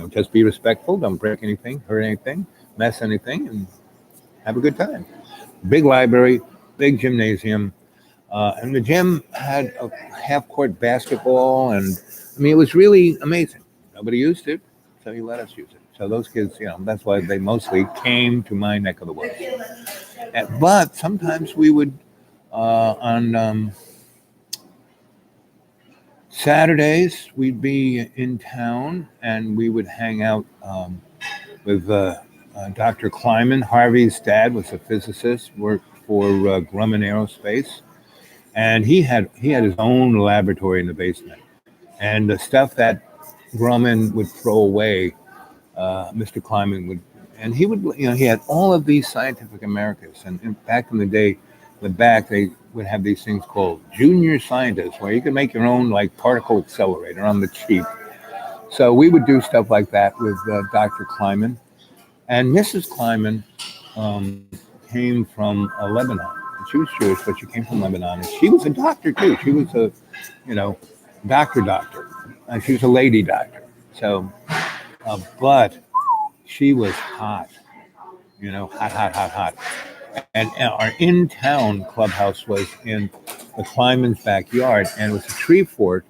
Just be respectful. Don't break anything, hurt anything, mess anything, and have a good time. Big library, big gymnasium. And the gym had a half court basketball. And I mean, it was really amazing. Nobody used it, so he let us use it. So those kids, that's why they mostly came to my neck of the woods. But sometimes we would, on Saturdays, we'd be in town and we would hang out with Dr. Kleiman. Harvey's dad was a physicist, worked for Grumman Aerospace, and he had his own laboratory in the basement. And the stuff that Grumman would throw away, Mr. Kleiman would, and he would, he had all of these Scientific Americas. And back in the day, the back, they would have these things called junior scientists, where you could make your own like particle accelerator on the cheap. So we would do stuff like that with Dr. Kleiman. And Mrs. Kleiman came from Lebanon. She was Jewish, but she came from Lebanon. And she was a doctor too. She was a, doctor. And she was a lady doctor. So, but she was hot, hot. And our in-town clubhouse was in the Kleiman's backyard, and it was a tree fort,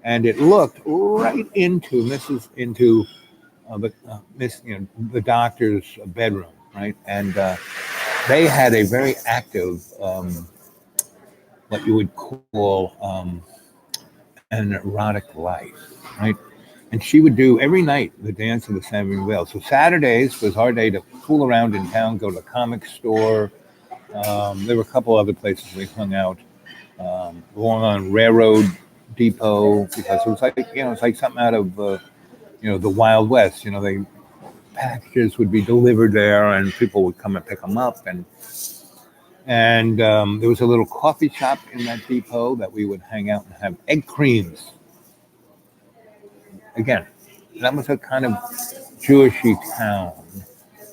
and it looked right into the doctor's bedroom, right? And they had a very active, what you would call an erotic life, right? And she would do every night the dance of the Sambing Veil. So Saturdays was our day to fool around in town, go to the comic store. There were a couple other places we hung out, along on Railroad Depot, because it was like, it's like something out of, the Wild West. They packages would be delivered there, and people would come and pick them up. And there was a little coffee shop in that depot that we would hang out and have egg creams. Again, that was a kind of Jewishy town.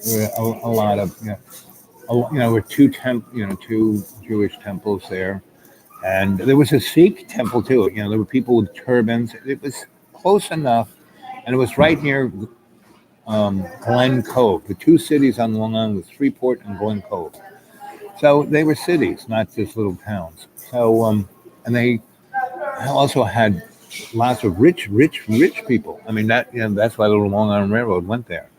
There were a lot of, there were two Jewish temples there, and there was a Sikh temple too. There were people with turbans. It was close enough, and it was right near Glen Cove. The two cities on Long Island was Freeport and Glen Cove. So they were cities, not just little towns. So, and they also had lots of rich people. I mean, that's why the Long Island Railroad went there,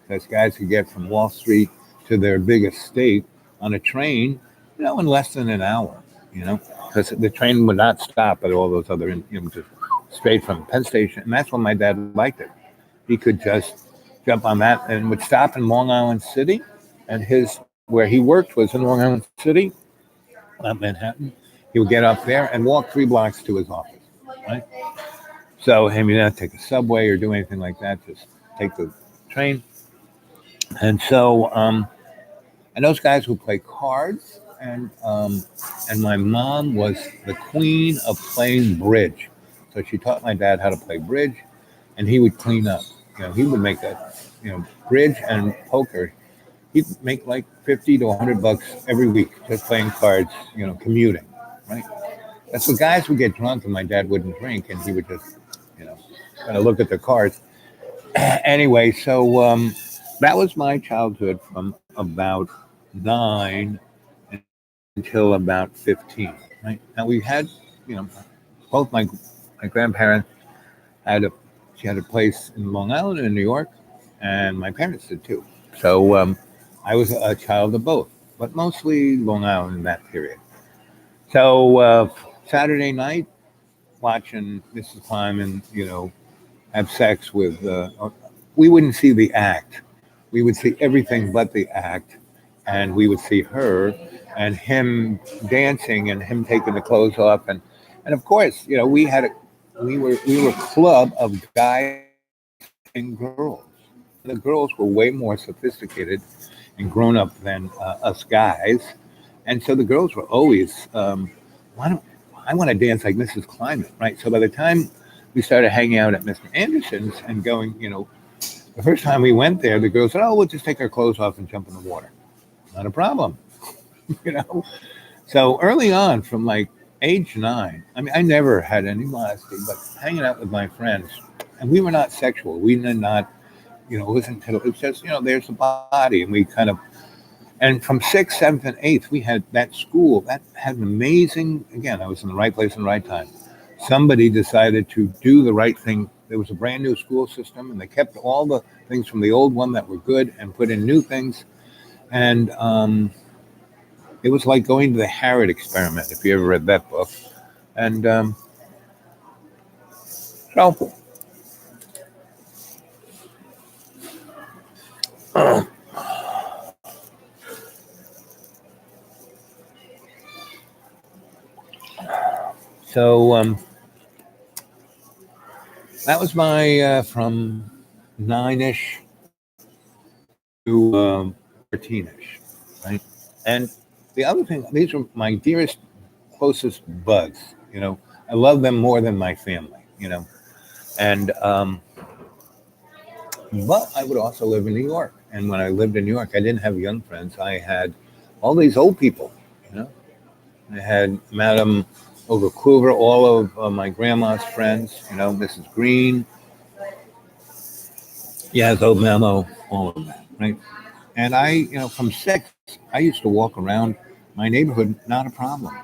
because guys could get from Wall Street to their big estate on a train, in less than an hour, because the train would not stop at all those other, just straight from Penn Station. And that's when my dad liked it. He could just jump on that and would stop in Long Island City, and where he worked was in Long Island City, not Manhattan. He would get up there and walk 3 blocks to his office, right? So he would not take a subway or do anything like that, just take the train. And so, and those guys would play cards, and my mom was the queen of playing bridge. So she taught my dad how to play bridge, and he would clean up. He would make that, bridge and poker. He'd make like $50 to $100 every week just playing cards, commuting, right? That's what guys would get drunk and my dad wouldn't drink, and he would just, kind of look at the cards. Anyway, so that was my childhood from about 9 until about 15, right? Now we had, both my grandparents she had a place in Long Island and New York, and my parents did too. So I was a child of both, but mostly Long Island in that period. So Saturday night, watching Mrs. Kleiman, have sex with, we wouldn't see the act. We would see everything but the act, and we would see her and him dancing and him taking the clothes off. And of course, we were a club of guys and girls. The girls were way more sophisticated and grown up than us guys. And so the girls were always, I want to dance like Mrs. Kleiman, right? So by the time we started hanging out at Mr. Anderson's and going, the first time we went there, the girl said, "Oh, we'll just take our clothes off and jump in the water." Not a problem, you know. So early on, from like age 9, I mean, I never had any modesty, but hanging out with my friends, and we were not sexual. We did not, listen to it. It's just, there's a body, and we kind of, and from 6th, 7th, and 8th, we had that school that had an amazing. Again, I was in the right place in the right time. Somebody decided to do the right thing. There was a brand new school system, and they kept all the things from the old one that were good and put in new things. And it was like going to the Harriet experiment, if you ever read that book. And so, so that was my from 9ish to 14ish, right? And the other thing, these are my dearest, closest buds. I love them more than my family. And but I would also live in New York. And when I lived in New York, I didn't have young friends. I had all these old people. You know, I had Madame Overcluver, all of my grandma's friends. Mrs. Green, Yazzo Memo, all of that, right? And from 6, I used to walk around my neighborhood, not a problem.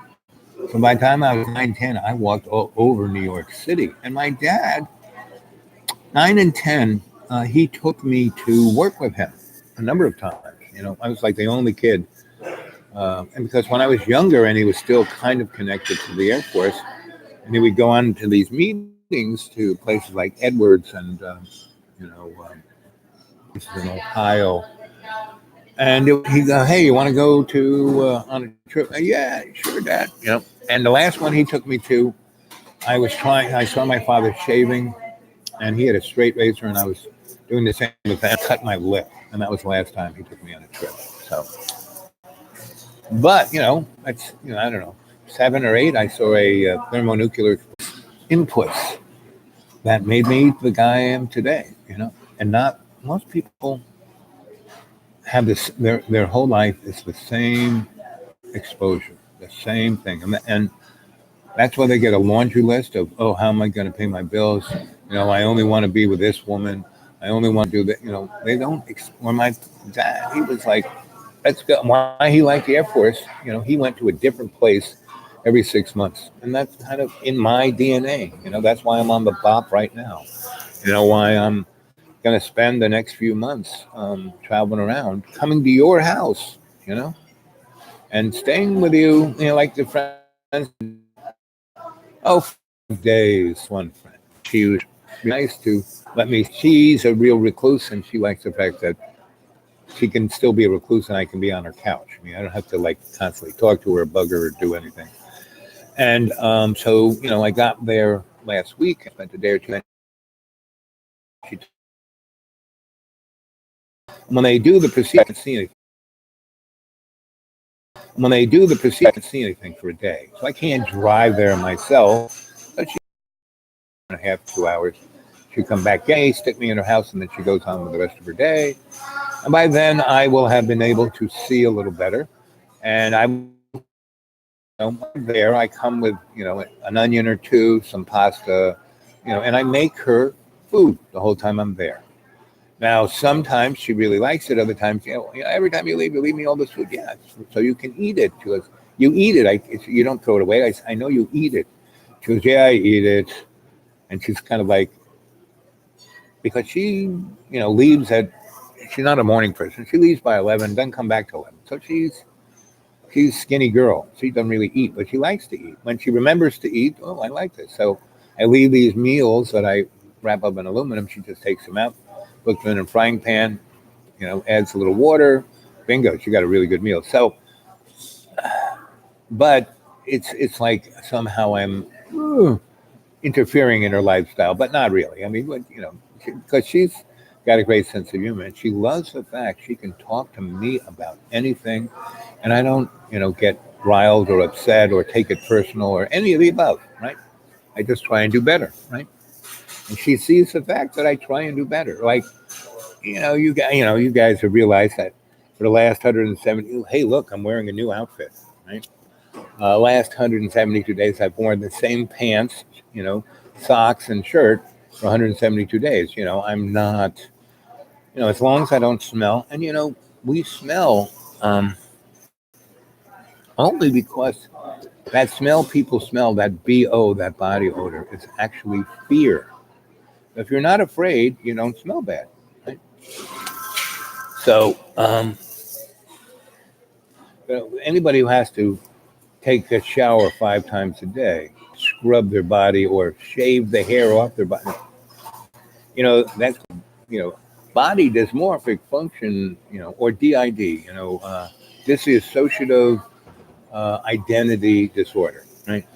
So by the time I was 9, 10, I walked all over New York City. And my dad, 9 and 10, he took me to work with him a number of times. I was like the only kid. And because when I was younger and he was still kind of connected to the Air Force, and he would go on to these meetings to places like Edwards and, places in Ohio. And he'd go, "Hey, you want to go to on a trip?" "Yeah, sure, Dad." And the last one he took me to, I saw my father shaving, and he had a straight razor, and I was doing the same with that. I cut my lip, and that was the last time he took me on a trip. So, but that's I don't know, 7 or 8. I saw a thermonuclear inputs that made me the guy I am today. And not most people have this. Their whole life is the same exposure, the same thing, and that's why they get a laundry list of, "Oh, how am I going to pay my bills? I only want to be with this woman. I only want to do that." They don't. Or my dad, he was like, "That's good." Why he liked the Air Force? He went to a different place every 6 months, and that's kind of in my DNA. That's why I'm on the BOP right now. Why I'm going to spend the next few months traveling around, coming to your house. And staying with you. Like the friends. Oh, 5 days, one friend. She was nice to let me. She's a real recluse, and she likes the fact that she can still be a recluse, and I can be on her couch. I mean, I don't have to constantly talk to her, bug her, or do anything. And so, I got there last week. I spent a day or two. She, when they do the procedure, I can see anything. When they do the procedure, I can see anything for a day. So I can't drive there myself. But 1.5, 2 hours. She'd come back, stick me in her house, and then she goes on with the rest of her day. And by then, I will have been able to see a little better. And I'm there. I come with an onion or two, some pasta, and I make her food the whole time I'm there. Now, sometimes she really likes it. Other times, every time you leave me all this food. Yeah, so you can eat it. She goes, "You eat it. You don't throw it away." I know you eat it. She goes, "Yeah, I eat it." And she's kind of like, because she, leaves she's not a morning person. She leaves by 11, doesn't come back till 11. So she's a skinny girl. She doesn't really eat, but she likes to eat. When she remembers to eat, "Oh, I like this." So I leave these meals that I wrap up in aluminum. She just takes them out, puts them in a frying pan, adds a little water. Bingo, she got a really good meal. So, but it's like somehow I'm interfering in her lifestyle, but not really. I mean, because she's got a great sense of humor, and she loves the fact she can talk to me about anything, and I don't, get riled or upset or take it personal or any of the above, right? I just try and do better, right? And she sees the fact that I try and do better. Like, you guys have realized that for the last 170, hey, look, I'm wearing a new outfit, right? Last 172 days, I've worn the same pants, socks and shirt for 172 days. I'm not, as long as I don't smell, and we smell only because that smell people smell, that BO, that body odor, is actually fear. If you're not afraid, you don't smell bad. Right? So, anybody who has to take a shower 5 times a day, scrub their body, or shave the hair off their body, that's, you know, body dysmorphic function, or DID, dissociative identity disorder, right?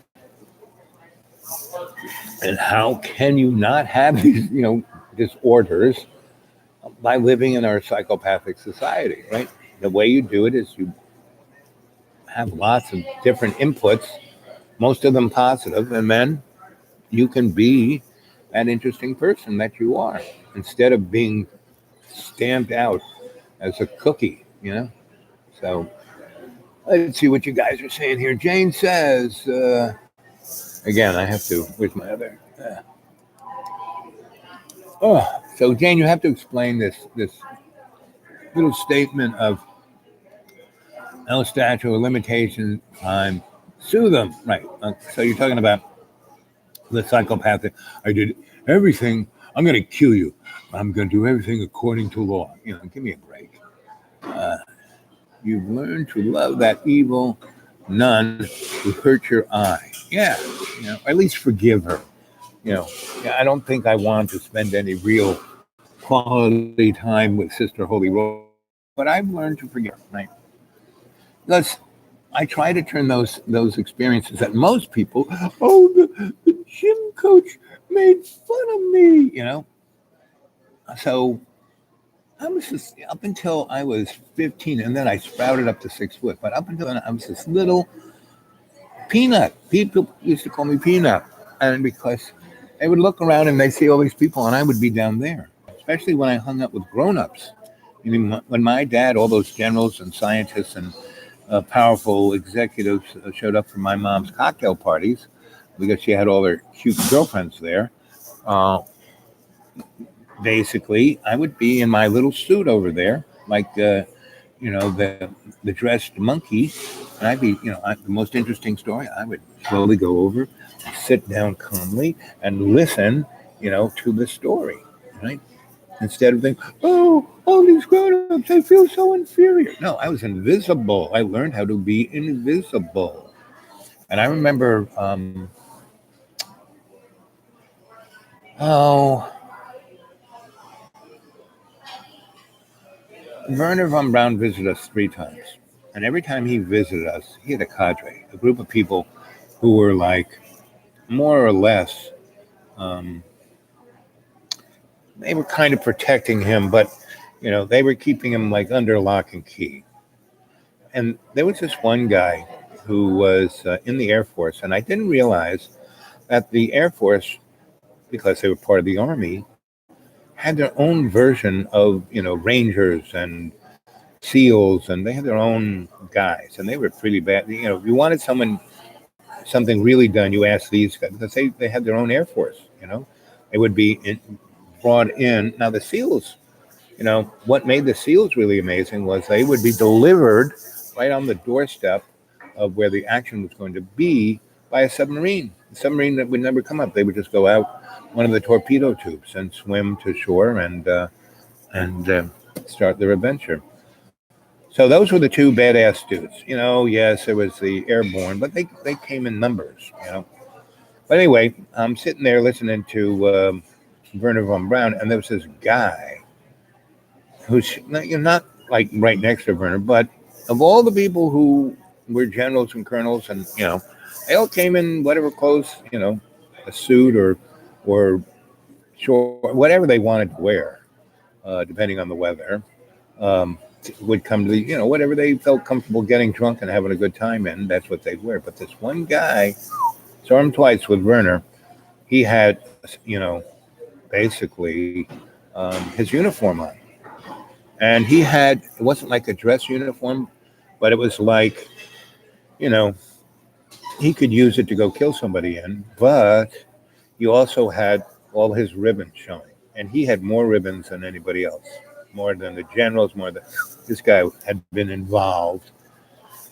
And how can you not have these, disorders by living in our psychopathic society, right? The way you do it is you have lots of different inputs, most of them positive, and then you can be that interesting person that you are instead of being stamped out as a cookie, So let's see what you guys are saying here. Jane says, again, I have to, where's my other? So Jane, you have to explain this little statement of no statute of limitation time, sue them. Right. So you're talking about the psychopathic. I did everything. I'm going to kill you. I'm going to do everything according to law. Give me a break. You've learned to love that evil nun who hurt your eye. Yeah. At least forgive her. Yeah, I don't think I want to spend any real quality time with Sister Holy Rose, but I've learned to forgive. Right. Because I try to turn those experiences that most people, the gym coach made fun of me. So I was just, up until I was 15, and then I sprouted up to 6 foot. But up until then, I was this little peanut. People used to call me Peanut, and because they would look around and they see all these people, and I would be down there. Especially when I hung up with grown-ups. When my dad, all those generals and scientists and powerful executives showed up for my mom's cocktail parties because she had all her cute girlfriends there. Basically, I would be in my little suit over there, like the dressed monkey, and I'd be, the most interesting story. I would slowly go over, sit down calmly, and listen, to the story, right? Instead of thinking, all these grown-ups, I feel so inferior. No, I was invisible. I learned how to be invisible. And I remember, Werner von Braun visited us 3 times. And every time he visited us, he had a cadre, a group of people who were like, more or less, they were kind of protecting him, but they were keeping him like under lock and key. And there was this one guy who was in the Air Force, and I didn't realize that the Air Force, because they were part of the Army, had their own version of Rangers and SEALs, and they had their own guys, and they were pretty bad. If you wanted something really done, you asked these guys because they had their own Air Force. They would be brought in. Now the SEALs, what made the SEALs really amazing was they would be delivered right on the doorstep of where the action was going to be by a submarine. A submarine that would never come up. They would just go out one of the torpedo tubes and swim to shore and start their adventure. So those were the two badass dudes. Yes, there was the airborne, but they came in numbers. But anyway, I'm sitting there listening to Werner von Braun, and there was this guy who's not like right next to Werner, but of all the people who were generals and colonels, and they all came in whatever clothes, a suit or short, whatever they wanted to wear, depending on the weather, would come to the, whatever they felt comfortable getting drunk and having a good time in, that's what they'd wear. But this one guy, saw him twice with Werner, he had, basically his uniform on. And it wasn't like a dress uniform, but it was like, you know, he could use it to go kill somebody in, but you also had all his ribbons showing. And he had more ribbons than anybody else, more than the generals, more than this guy had been involved.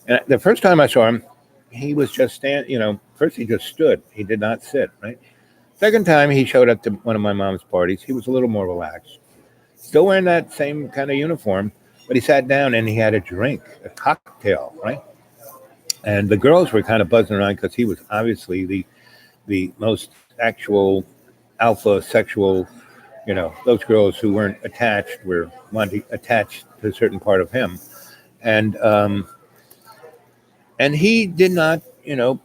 And the first time I saw him, he was just first he just stood. He did not sit, right? Second time he showed up to one of my mom's parties, he was a little more relaxed. Still wearing that same kind of uniform, but he sat down and he had a drink, a cocktail, right? And the girls were kind of buzzing around because he was obviously the most actual alpha sexual, those girls who weren't attached were wanting attached to a certain part of him. And he did not,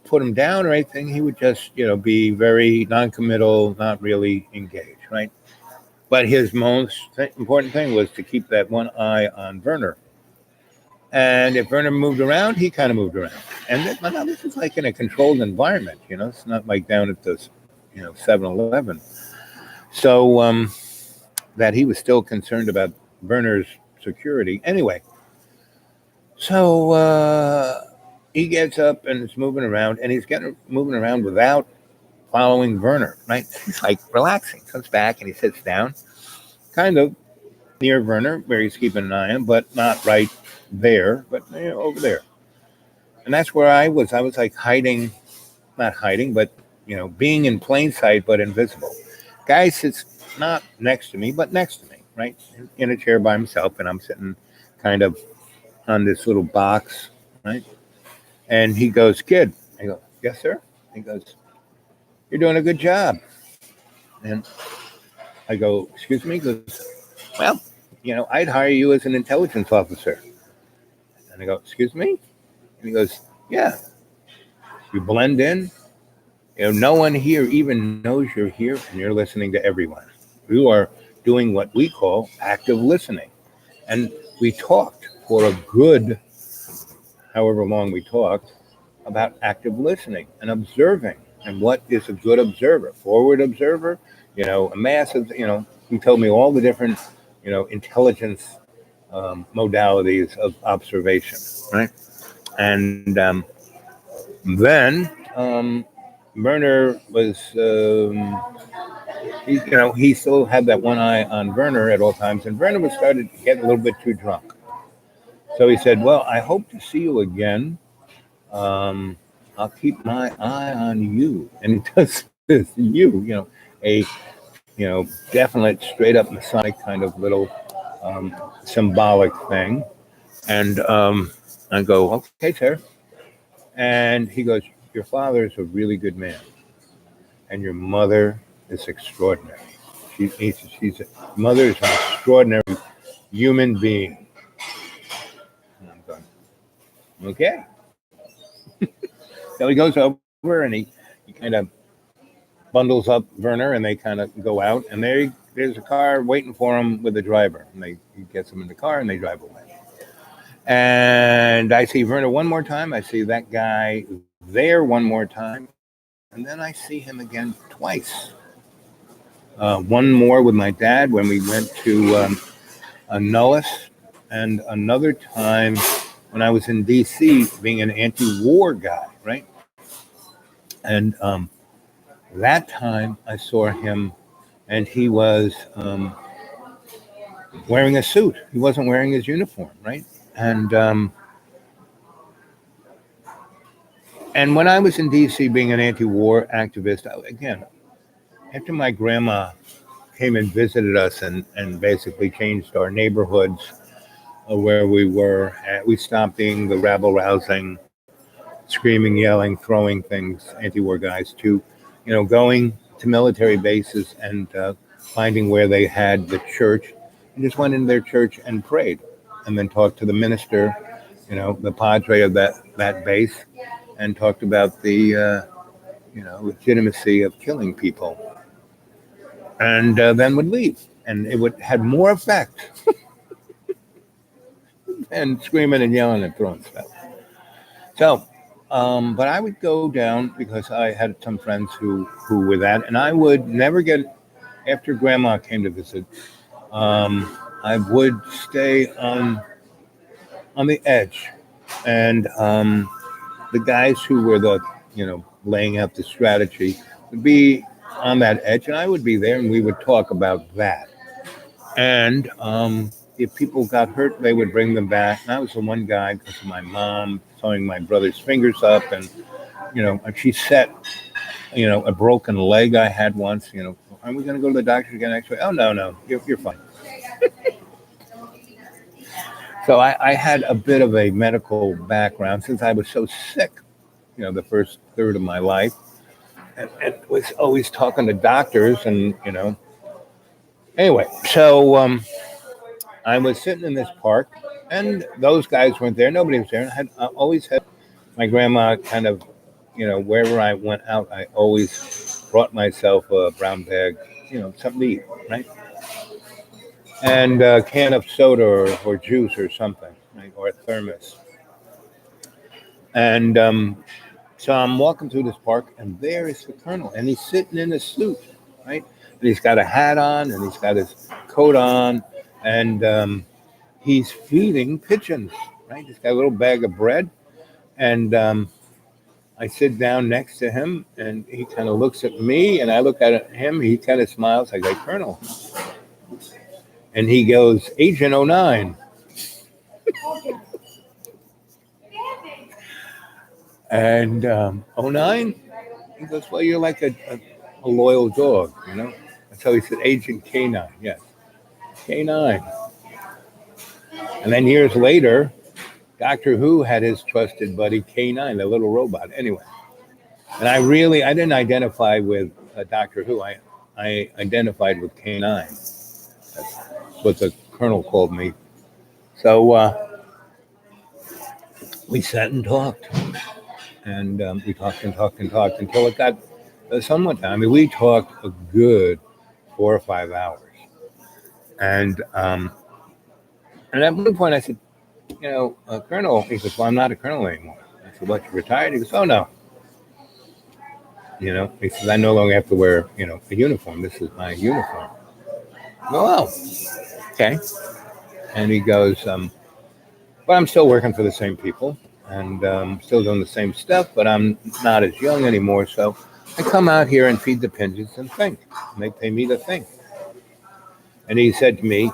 put him down or anything. He would just, be very non-committal, not really engaged, right? But his most important thing was to keep that one eye on Werner. And if Werner moved around, he kind of moved around. And now this is like in a controlled environment, it's not like down at the, 7-Eleven. So that he was still concerned about Werner's security. Anyway, so he gets up and is moving around, and he's moving around without following Werner, right? He's like relaxing, comes back and he sits down, kind of near Werner, where he's keeping an eye on, but not right there, but over there. And that's where I was. I was like hiding, not hiding, but being in plain sight, but invisible. Guy sits not next to me, but next to me, right? In a chair by himself, and I'm sitting kind of on this little box, right? And he goes, "Kid." I go, "Yes, sir." He goes, "You're doing a good job." And I go, "Excuse me?" He goes, "Well, I'd hire you as an intelligence officer." And I go, "Excuse me?" And he goes, "Yeah, you blend in. No one here even knows you're here, and you're listening to everyone. You are doing what we call active listening." And we talked for a good, however long we talked, about active listening and observing. And what is a good observer? Forward observer, a massive, he told me all the different, intelligence modalities of observation, right? And then Werner was, he still had that one eye on Werner at all times, and Werner was started to get a little bit too drunk. So he said, "Well, I hope to see you again. I'll keep my eye on you." And he does this, a definite straight up Masonic kind of little symbolic thing. And I go, "Okay, sir." And he goes, "Your father is a really good man, and your mother is extraordinary. Mother is an extraordinary human being." And I'm going, "Okay." So he goes over and he kind of bundles up Werner, and they kind of go out, and there's a car waiting for him with a driver, and he gets him in the car and they drive away. And I see Werner one more time. I see that guy there one more time, and then I see him again twice. One more with my dad when we went to Nullis, and another time when I was in D.C. being an anti-war guy, right? And that time I saw him, and he was wearing a suit. He wasn't wearing his uniform, right? And when I was in D.C. being an anti-war activist, again, after my grandma came and visited us and basically changed our neighborhoods where we were, we stopped being the rabble-rousing, screaming, yelling, throwing things, anti-war guys, to, going to military bases and finding where they had the church, and just went in their church and prayed, and then talked to the minister, the padre of that base, and talked about the legitimacy of killing people, and then would leave, and it would had more effect than screaming and yelling and throwing stuff. So, but I would go down because I had some friends who were that, and I would never get after Grandma came to visit, I would stay on the edge, and the guys who were laying out the strategy would be on that edge, and I would be there, and we would talk about that. And if people got hurt, they would bring them back. And I was the one guy because of my mom sewing my brother's fingers up, and she set a broken leg I had once. Are we going to go to the doctor again next week? Oh no, you're fine. So I had a bit of a medical background since I was so sick, the first third of my life, and was always talking to doctors, and anyway. So I was sitting in this park, and those guys weren't there. Nobody was there. I always had my grandma kind of, wherever I went out, I always brought myself a brown bag, something to eat, right? And a can of soda or juice or something, right? Or a thermos. And so I'm walking through this park, and there is the colonel, and he's sitting in a suit, right? And he's got a hat on, and he's got his coat on, and he's feeding pigeons, right? He's got a little bag of bread, and I sit down next to him, and he kind of looks at me, and I look at him. He kind of smiles. I go, Colonel. And he goes, Agent 09. And 09? He goes, well, you're like a loyal dog, So he said, Agent K9, yes. K9. And then years later, Doctor Who had his trusted buddy K9, the little robot. Anyway, and I didn't identify with Doctor Who. I identified with K9. That's what the colonel called me. So we sat and talked. And we talked and talked and talked until it got somewhat time. I mean, we talked a good 4 or 5 hours. And at one point I said, Colonel, he says, well, I'm not a colonel anymore. I said, what, you retired? He goes, oh, no. He says, I no longer have to wear, a uniform. This is my uniform. I go, oh, okay. And he goes, but I'm still working for the same people and still doing the same stuff, but I'm not as young anymore. So I come out here and feed the pigeons and think. And they pay me to think. And he said to me,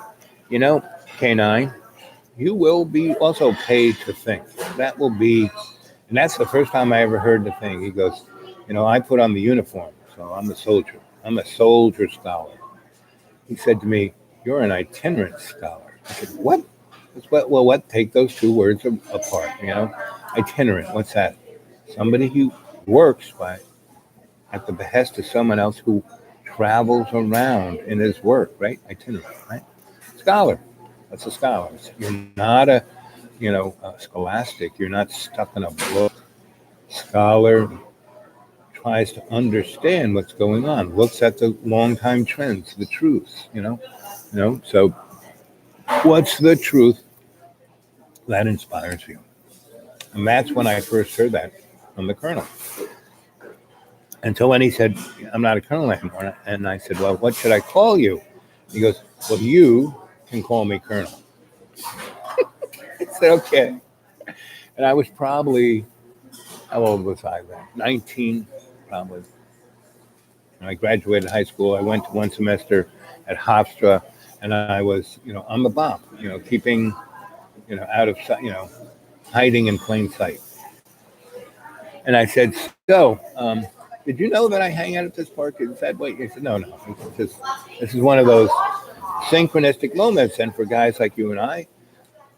K9, you will be also paid to think. That will be, and that's the first time I ever heard the thing. He goes, I put on the uniform, so I'm a soldier. I'm a soldier scholar. He said to me, you're an itinerant scholar. I said, what? Well, what? Take those two words apart, Itinerant, what's that? Somebody who works at the behest of someone else who travels around in his work, right? Itinerant, right? Scholar. That's a scholar. You're not a scholastic. You're not stuck in a book. Scholar tries to understand what's going on, looks at the long time trends, the truths, So what's the truth that inspires you? And that's when I first heard that from the colonel. And so when he said, I'm not a colonel anymore, and I said, well, what should I call you? He goes, well, you can call me colonel. I said, okay. And I was probably, how old was I then? 19, probably. When I graduated high school, I went to one semester at Hofstra, and I was, on the bomb, keeping, out of sight, hiding in plain sight. And I said, so, did you know that I hang out at this park? He said, wait, he said, no. This is one of those synchronistic moments. And for guys like you and I,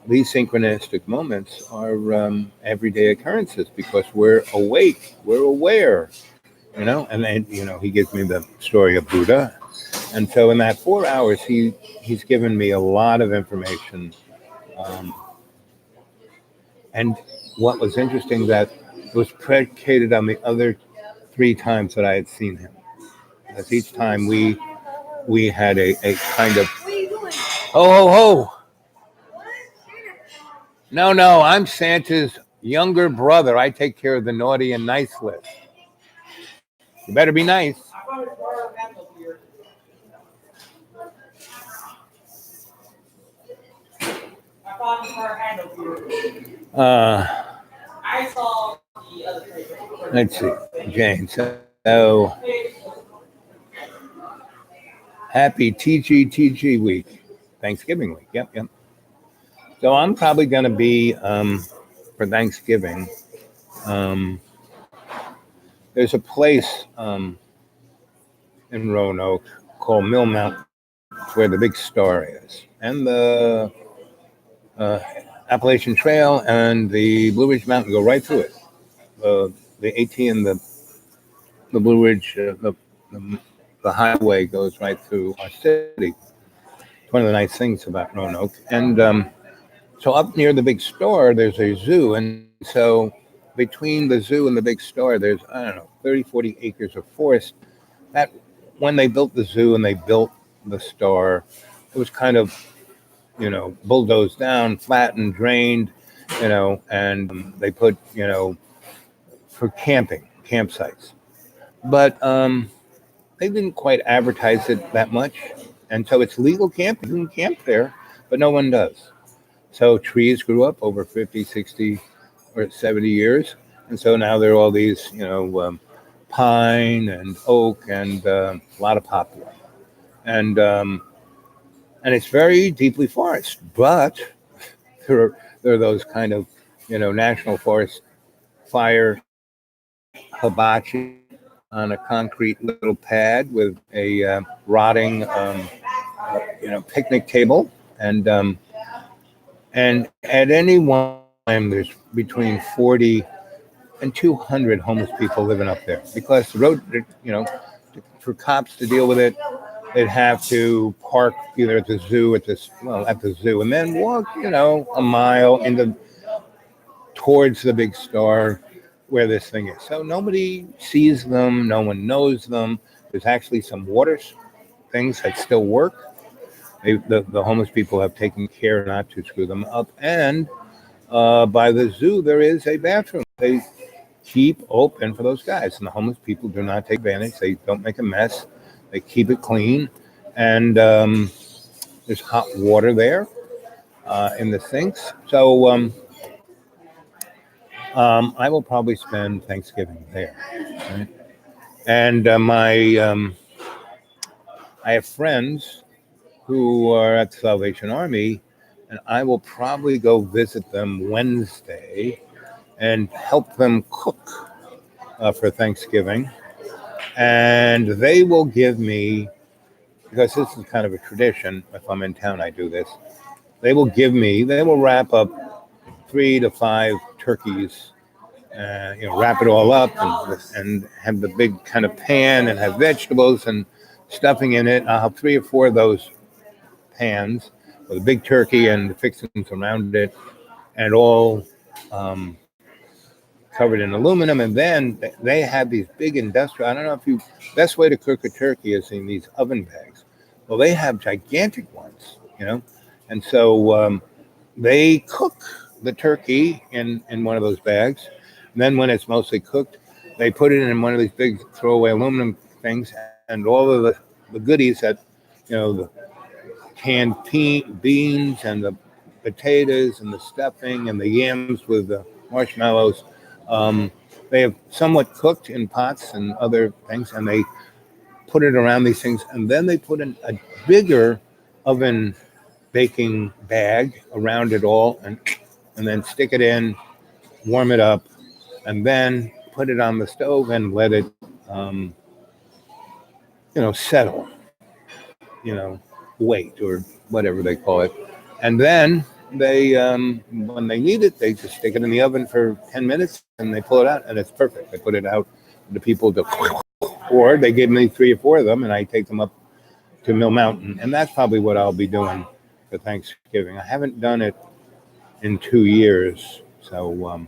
these synchronistic moments are everyday occurrences because we're awake, we're aware, And then, he gives me the story of Buddha. And so in that 4 hours, he's given me a lot of information. And what was interesting that it was predicated on the other 3 times that I had seen him. Because each time we had a kind of, oh. No, I'm Santa's younger brother. I take care of the naughty and nice list. You better be nice. Uh, let's see, Jane. So happy TGTG week, Thanksgiving week. Yep. So I'm probably going to be for Thanksgiving. Um, there's a place in Roanoke called Mill Mountain where the big star is, and the uh, Appalachian Trail and the Blue Ridge Mountain go right through it. The AT and the Blue Ridge, the highway goes right through our city. It's one of the nice things about Roanoke. And so up near the big store, there's a zoo. And so between the zoo and the big store, there's, I don't know, 30, 40 acres of forest. That when they built the zoo and they built the store, it was kind of, bulldozed down, flattened, drained, and they put, for campsites. But they didn't quite advertise it that much. And so it's legal camping. You can camp there, but no one does. So trees grew up over 50, 60, or 70 years. And so now there are all these, pine and oak and a lot of poplar. And it's very deeply forest. But there are those kind of, national forest fire hibachi on a concrete little pad with a rotting, picnic table, and at any one time there's between 40 and 200 homeless people living up there because the road, for cops to deal with it, they'd have to park either at the zoo, at the zoo, and then walk, a mile towards the big star where this thing is. So nobody sees them, no one knows them. There's actually some water things that still work. The homeless people have taken care not to screw them up. And by the zoo, there is a bathroom. They keep open for those guys. And the homeless people do not take advantage. They don't make a mess. They keep it clean. And there's hot water there in the sinks. So I will probably spend Thanksgiving there. Right? And I have friends who are at the Salvation Army, and I will probably go visit them Wednesday and help them cook for Thanksgiving. And they will give me, because this is kind of a tradition, if I'm in town, I do this. They will wrap up 3 to 5 turkeys, wrap it all up and have the big kind of pan and have vegetables and stuffing in it. I'll have 3 or 4 of those pans with a big turkey and the fixings around it, and all covered in aluminum. And then they have these big industrial, I don't know if best way to cook a turkey is in these oven bags. Well, they have gigantic ones, and so they cook the turkey in one of those bags. And then when it's mostly cooked, they put it in one of these big throwaway aluminum things, and all of the goodies that, the canned beans and the potatoes and the stuffing and the yams with the marshmallows. They have somewhat cooked in pots and other things, and they put it around these things, and then they put in a bigger oven baking bag around it all, and then stick it in, warm it up, and then put it on the stove and let it, settle, wait or whatever they call it. And then they, when they need it, they just stick it in the oven for 10 minutes and they pull it out and it's perfect. They put it out to people or they give me 3 or 4 of them and I take them up to Mill Mountain. And that's probably what I'll be doing for Thanksgiving. I haven't done it in 2 years. So,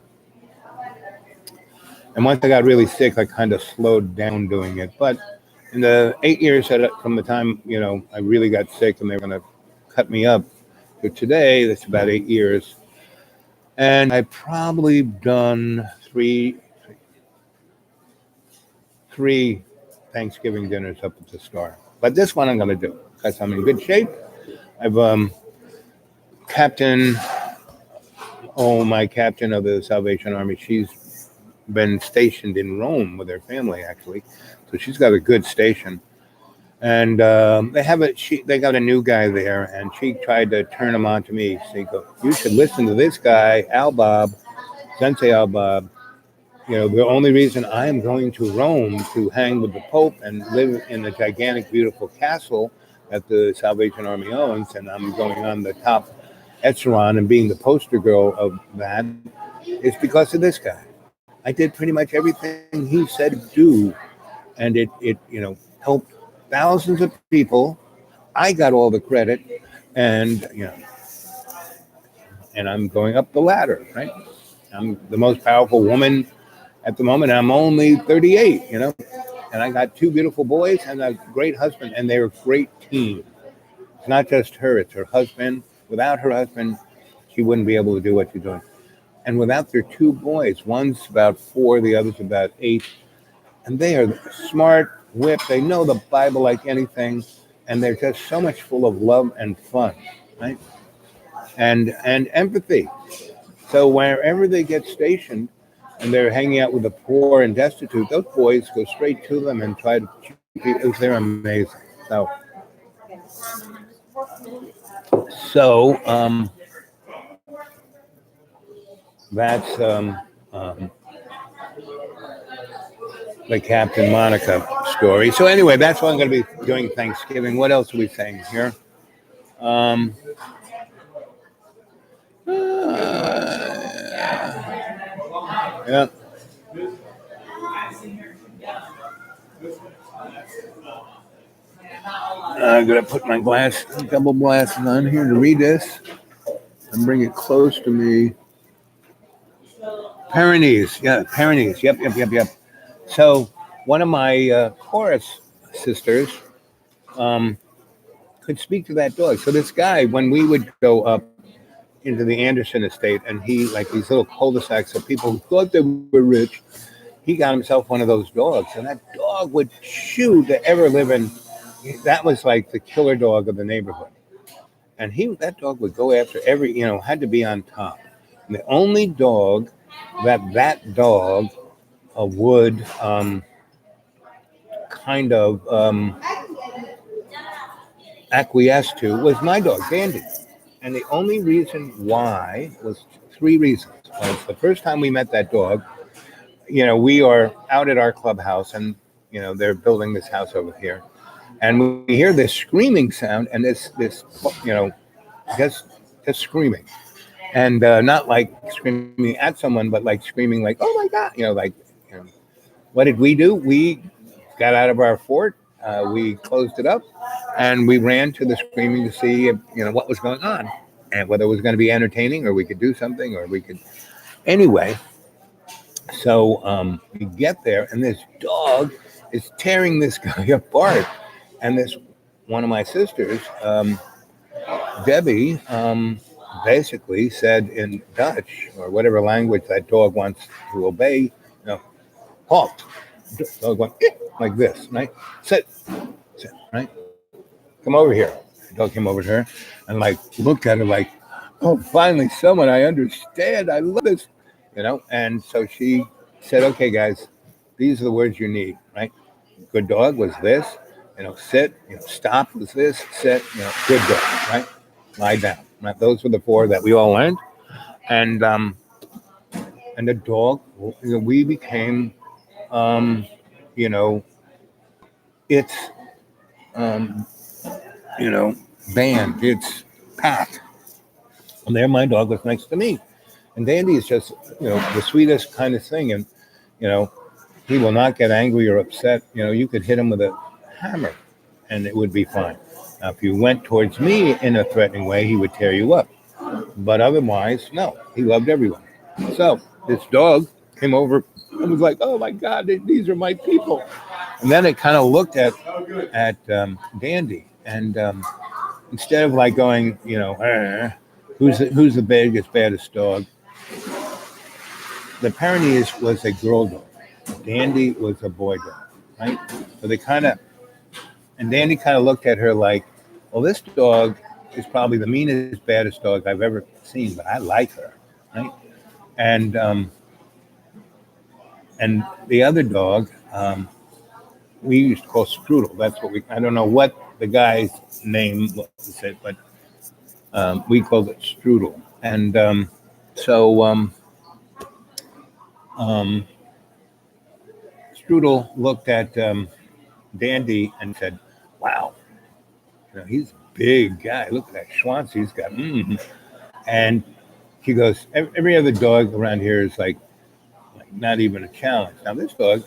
and once I got really sick, I kind of slowed down doing it. But in the 8 years from the time, I really got sick and they were going to cut me up to today, that's about 8 years. And I've probably done three Thanksgiving dinners up at the Star. But this one I'm going to do because I'm in good shape. I've Captain Oh, my captain of the Salvation Army, she's been stationed in Rome with her family, actually. So she's got a good station. And they got a new guy there, and she tried to turn him on to me. She go, you should listen to this guy, Al Bob, Sensei Al Bob. The only reason I am going to Rome to hang with the Pope and live in a gigantic, beautiful castle that the Salvation Army owns, and I'm going on the top echelon and being the poster girl of that, is because of this guy. I did pretty much everything he said to do, and it helped thousands of people. I got all the credit, and and I'm going up the ladder, right? I'm the most powerful woman at the moment. I'm only 38, and I got two beautiful boys and a great husband, and they're a great team. It's not just her, it's her husband. Without her husband, she wouldn't be able to do what she's doing. And without their two boys, one's about 4, the other's about 8, and they are smart, whipped, they know the Bible like anything, and they're just so much full of love and fun, right? And empathy. So wherever they get stationed and they're hanging out with the poor and destitute, those boys go straight to them and try to they're amazing. So that's the Captain Monica story. So anyway, that's what I'm going to be doing Thanksgiving. What else are we saying here? Yeah. I'm going to put my double glasses on here to read this and bring it close to me. Pyrenees. Yeah, Pyrenees. Yep. So one of my chorus sisters could speak to that dog. So this guy, when we would go up into the Anderson estate, and he, like these little cul-de-sacs of people who thought they were rich, he got himself one of those dogs, and that dog would chew to ever live in. That was like the killer dog of the neighborhood. And that dog would go after had to be on top. And the only dog that dog would kind of acquiesce to was my dog, Dandy. And the only reason why was 3 reasons. Was the first time we met that dog, we are out at our clubhouse, and they're building this house over here, and we hear this screaming sound, and this just screaming, and not like screaming at someone, but like screaming like, oh my God, what did we do? We got out of our fort, we closed it up, and we ran to the screaming to see what was going on, and whether it was going to be entertaining, or we could do something, or we could anyway. So we get there, and this dog is tearing this guy apart. And this one of my sisters, Debbie, basically said in Dutch or whatever language that dog wants to obey, halt. The dog went like this, right? Sit, right? Come over here. The dog came over to her and looked at her like, oh, finally someone I understand. I love this. And so she said, okay, guys, these are the words you need, right? Good dog was this, sit, stop was this, sit, good dog, right? Lie down, right? Those were the 4 that we all learned. And the dog, we became, it's, band, it's pack. And there my dog was next to me. And Dandy is just, the sweetest kind of thing. And, he will not get angry or upset. You could hit him with a hammer and it would be fine. Now, if you went towards me in a threatening way, he would tear you up. But otherwise, no, he loved everyone. So this dog came over and was like, oh my God, these are my people. And then it kind of looked at Dandy. And instead of going, who's the biggest, baddest dog? The Pyrenees was a girl dog. Dandy was a boy dog, right? So and Dandy kind of looked at her like, well, this dog is probably the meanest, baddest dog I've ever seen, but I like her, right? And the other dog, we used to call Strudel. That's what I don't know what the guy's name was, but we called it Strudel. And so um, Strudel looked at Dandy and said, "Wow, he's a big guy. Look at that schwanz he's got." And she goes, "Every other dog around here is like not even a challenge. Now this dog,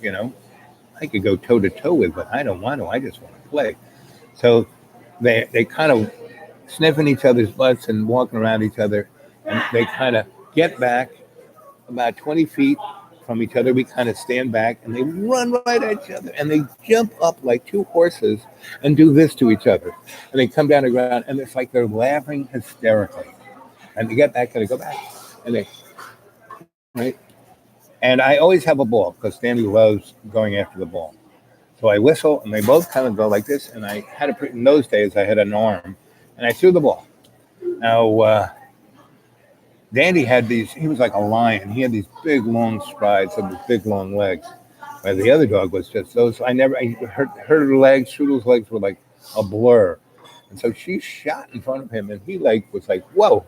I could go toe to toe with, but I don't want to. I just want to play." So they kind of sniffing each other's butts and walking around each other, and they kind of get back about 20 feet from each other. We kind of stand back, and they run right at each other, and they jump up like two horses and do this to each other, and they come down the ground, and it's like they're laughing hysterically, and they get back and they go back, and they right. And I always have a ball because Danny loves going after the ball. So I whistle, and they both kind of go like this. And I had in those days, I had an arm, and I threw the ball. Now, Dandy had these, he was like a lion. He had these big, long strides and these big, long legs. While the other dog was just those, I heard her legs, Strudel's legs were like a blur. And so she shot in front of him, and he was like, whoa.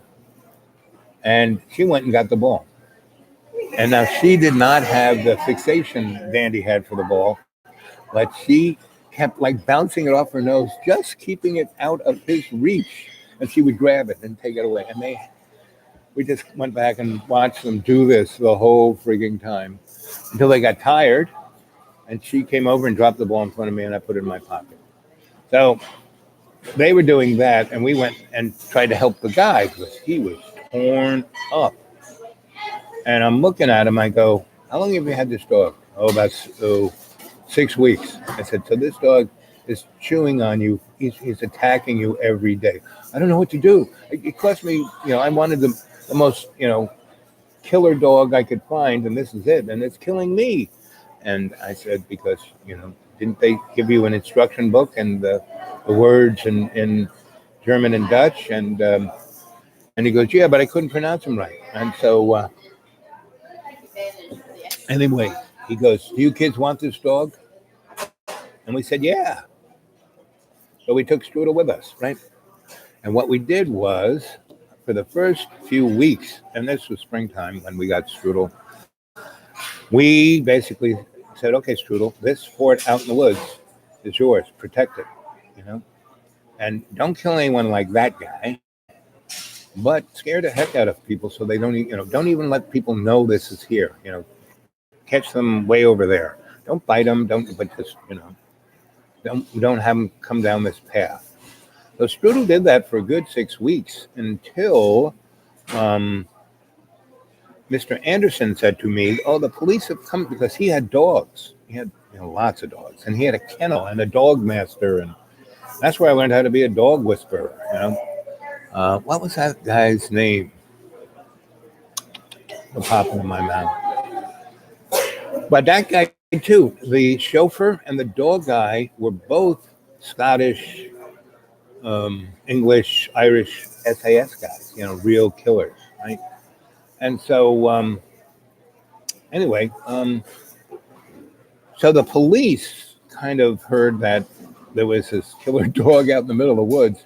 And she went and got the ball. And now she did not have the fixation Dandy had for the ball, but she kept like bouncing it off her nose, just keeping it out of his reach. And she would grab it and take it away. And we just went back and watched them do this the whole frigging time until they got tired. And she came over and dropped the ball in front of me, and I put it in my pocket. So they were doing that, and we went and tried to help the guy because he was torn up. And I'm looking at him. I go, "How long have you had this dog?" "Oh, about 6 weeks." I said, "So this dog is chewing on you. He's attacking you every day." "I don't know what to do. It cost me, I wanted the most, killer dog I could find, and this is it, and it's killing me." And I said, "Because, didn't they give you an instruction book and the words in German and Dutch?" And he goes, "Yeah, but I couldn't pronounce them right." And so anyway, he goes, "Do you kids want this dog?" And we said, "Yeah." So we took Strudel with us, right? And what we did was, for the first few weeks, and this was springtime when we got Strudel, we basically said, "Okay, Strudel, this fort out in the woods is yours. Protect it, and don't kill anyone like that guy, but scare the heck out of people so they don't even let people know this is here. Catch them way over there. Don't bite them. But just, don't have them come down this path." So Strudel did that for a good 6 weeks until Mr. Anderson said to me, "Oh, the police have come," because he had dogs. He had lots of dogs, and he had a kennel and a dog master, and that's where I learned how to be a dog whisperer. What was that guy's name? It'll pop into my mouth. But that guy too, the chauffeur and the dog guy were both Scottish, English, Irish SAS guys, real killers, right? And so anyway, so the police kind of heard that there was this killer dog out in the middle of the woods,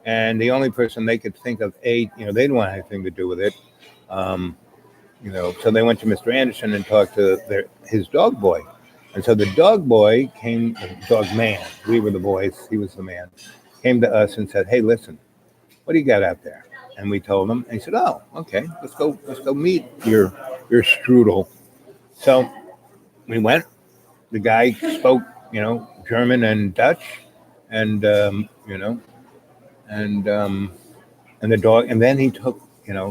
and the only person they could think of, they didn't want anything to do with it. So they went to Mr. Anderson and talked to his dog boy. And so the dog boy came, dog man, we were the boys, he was the man, came to us and said, "Hey, listen, what do you got out there?" And we told him, and he said, "Oh, okay, let's go meet your Strudel." So we went. The guy spoke, German and Dutch, and and the dog, and then he took,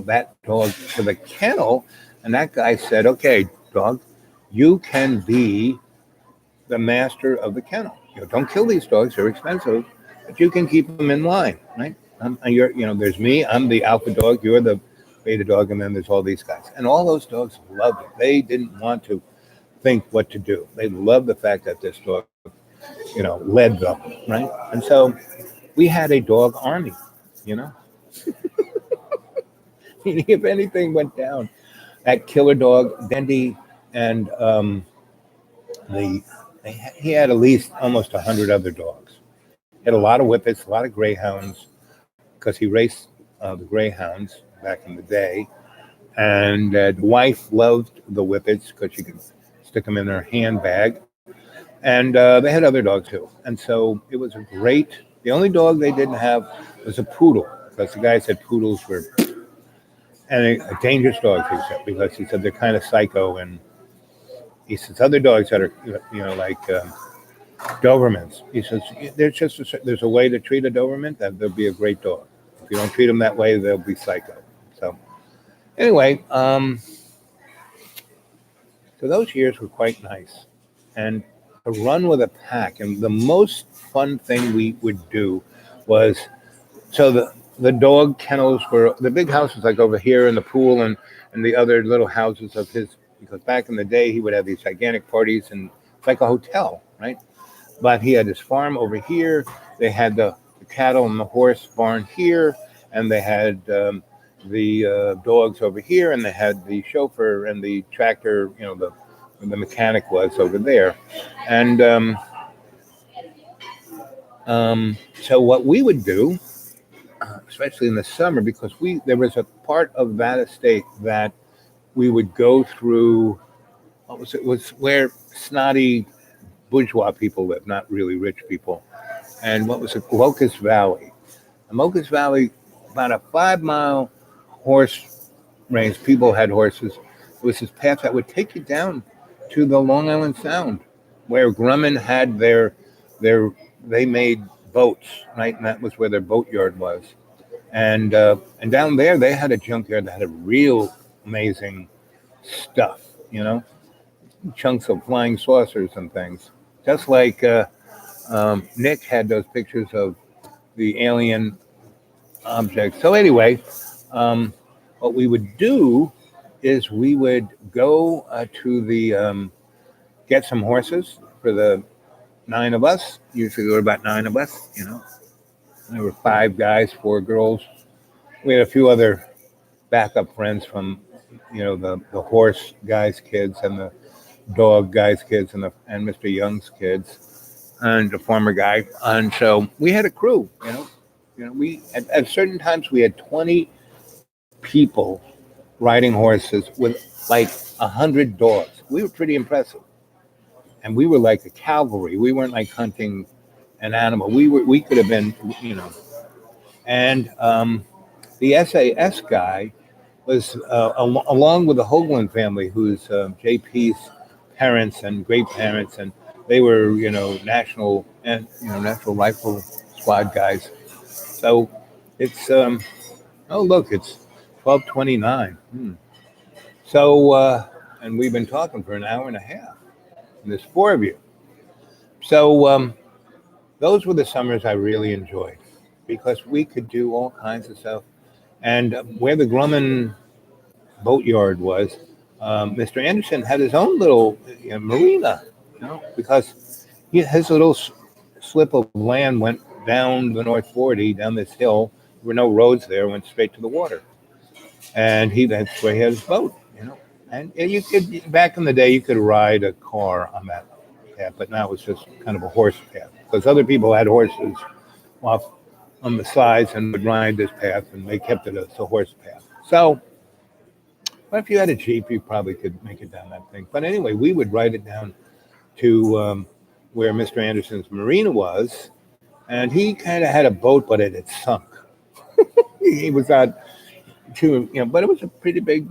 that dog to the kennel, and that guy said, "Okay, dog, you can be the master of the kennel. Don't kill these dogs; they're expensive, but you can keep them in line, right? There's me. I'm the alpha dog. You're the beta dog, and then there's all these guys, and all those dogs loved it. They didn't want to think what to do. They loved the fact that this dog, led them, right? And so we had a dog army, If anything went down, that killer dog, Dendy, and the he had at least almost 100 other dogs. He had a lot of whippets, a lot of greyhounds, because he raced the greyhounds back in the day. And the wife loved the whippets because she could stick them in her handbag. And they had other dogs too. And so it was a great. The only dog they didn't have was a poodle, because the guy said poodles were a dangerous dogs. He said, because he said they're kind of psycho, and he says other dogs that are like Dobermans. He says there's a way to treat a Doberman that they'll be a great dog. If you don't treat them that way, they'll be psycho. So anyway, so those years were quite nice, and to run with a pack. And the most fun thing we would do was, so the dog kennels were the big houses like over here in the pool, and the other little houses of his, because back in the day he would have these gigantic parties, and it's like a hotel, right? But he had his farm over here. They had the cattle and the horse barn here, and they had the dogs over here, and they had the chauffeur and the tractor. The mechanic was over there, and so what we would do, especially in the summer, because there was a part of that estate that we would go through. What was it? Was where snotty bourgeois people live, not really rich people. And what was it? Locust Valley. The Locust Valley, about a 5 mile horse range. People had horses. It was this path that would take you down to the Long Island Sound, where Grumman had they made boats, right? And that was where their boatyard was. And down there they had a junkyard that had real amazing stuff, chunks of flying saucers and things. Just like Nick had those pictures of the alien objects. So anyway, what we would do is we would go to the get some horses for the 9 of us. Usually there were about 9 of us. There were 5 guys, 4 girls. We had a few other backup friends from, the horse guys' kids and the dog guys' kids and Mr. Young's kids and the farmer guy. And so we had a crew. We at certain times we had 20 people riding horses with like 100 dogs. We were pretty impressive, and we were like a cavalry. We weren't like hunting an animal. We could have been, and the SAS guy was along with the Hoagland family, who's JP's parents and great parents, and they were national rifle squad guys. So it's oh look, it's 12:29. So and we've been talking for an hour and a half, and there's 4 of you. So those were the summers I really enjoyed, because we could do all kinds of stuff. And where the Grumman boatyard was, Mr. Anderson had his own little marina, because his little slip of land went down the North 40, down this hill. There were no roads there, went straight to the water. And that's where he had his boat, And you could, back in the day, you could ride a car on that path, but now it's just kind of a horse path, because other people had horses off on the sides and would ride this path, and they kept it as a horse path. So, but if you had a Jeep, you probably could make it down that thing. But anyway, we would ride it down to where Mr. Anderson's marina was, and he kind of had a boat, but it had sunk. He was out but it was a pretty big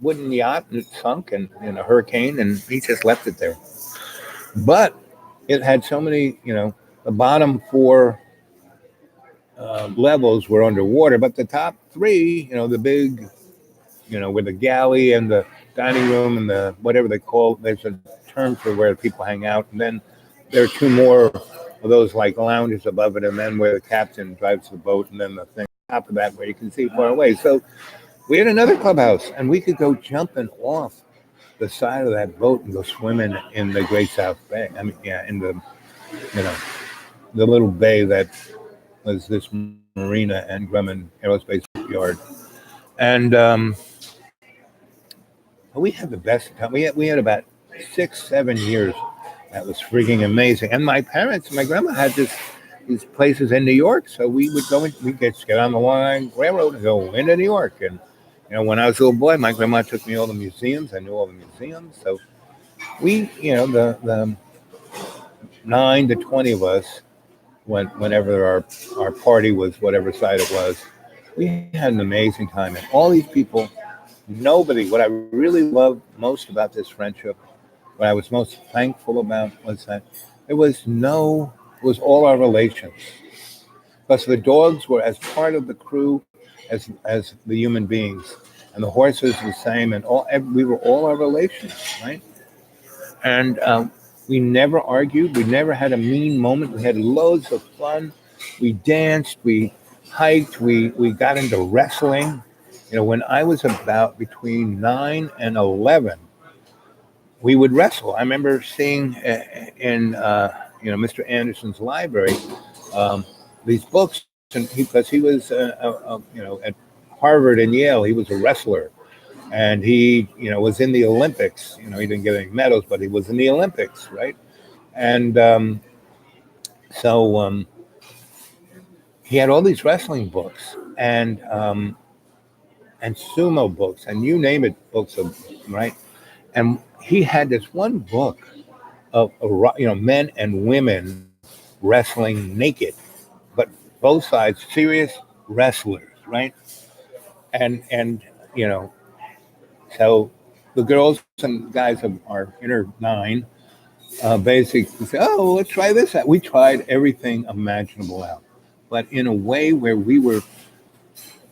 wooden yacht, and it sunk in a hurricane, and he just left it there. But it had so many, the bottom 4 levels were underwater, but the top 3, the big, with the galley and the dining room and the whatever they call, there's a term for where people hang out, and then there are 2 more of those like lounges above it, and then where the captain drives the boat, and then the thing on top of that where you can see far away. So we had another clubhouse, and we could go jumping off the side of that boat and go swimming in the Great South Bay. I mean, in the the little bay that was this marina and Grumman Aerospace Yard. And we had the best time. We had about 6, 7 years. That was freaking amazing. And my grandma had these places in New York, so we would go in, we get on the line railroad and go into New York. And when I was a little boy, my grandma took me all the museums. I knew all the museums, so the 9 to 20 of us, whenever our party was, whatever side it was, we had an amazing time. And all these people, nobody. What I really loved most about this friendship, what I was most thankful about, was that there was it was all our relations. Because the dogs were as part of the crew as the human beings, and the horses the same, and we were all our relations, right? And we never argued. We never had a mean moment. We had loads of fun. We danced. We hiked. We got into wrestling. When I was about between 9 and 11, we would wrestle. I remember seeing in Mr. Anderson's library um, these books, and because he was at Harvard and Yale, he was a wrestler, and he was in the Olympics. He didn't get any medals, but he was in the Olympics, right? And so he had all these wrestling books and sumo books and you name it, books of right. And he had this one book of men and women wrestling naked, but both sides serious wrestlers, right? And you know, so the girls and guys of our inner nine basically say, "Oh, well, let's try this out." We tried everything imaginable out, but in a way where we were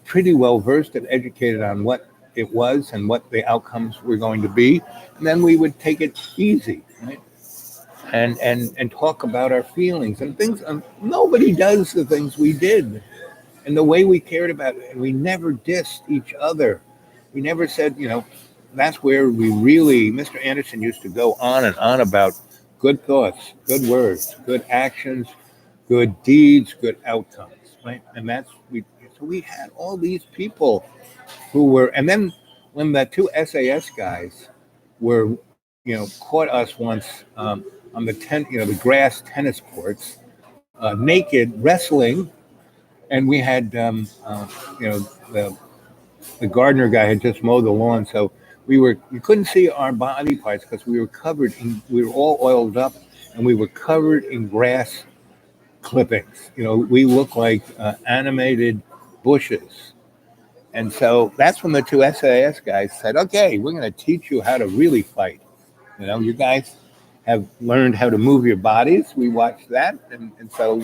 pretty well versed and educated on what it was and what the outcomes were going to be, and then we would take it easy, right? And talk about our feelings and things. Nobody does the things we did, and the way we cared about it. And we never dissed each other. We never said, that's where we really. Mr. Anderson used to go on and on about good thoughts, good words, good actions, good deeds, good outcomes, right? And that's we. So we had all these people who were, and then when the two SAS guys were, caught us once on the grass tennis courts, naked wrestling, and we had, you know, the gardener guy had just mowed the lawn, so you couldn't see our body parts because we were all oiled up, and we were covered in grass clippings. We looked like animated bushes. And so that's when the two SAS guys said, "Okay, we're going to teach you how to really fight. You guys have learned how to move your bodies. We watched that, and so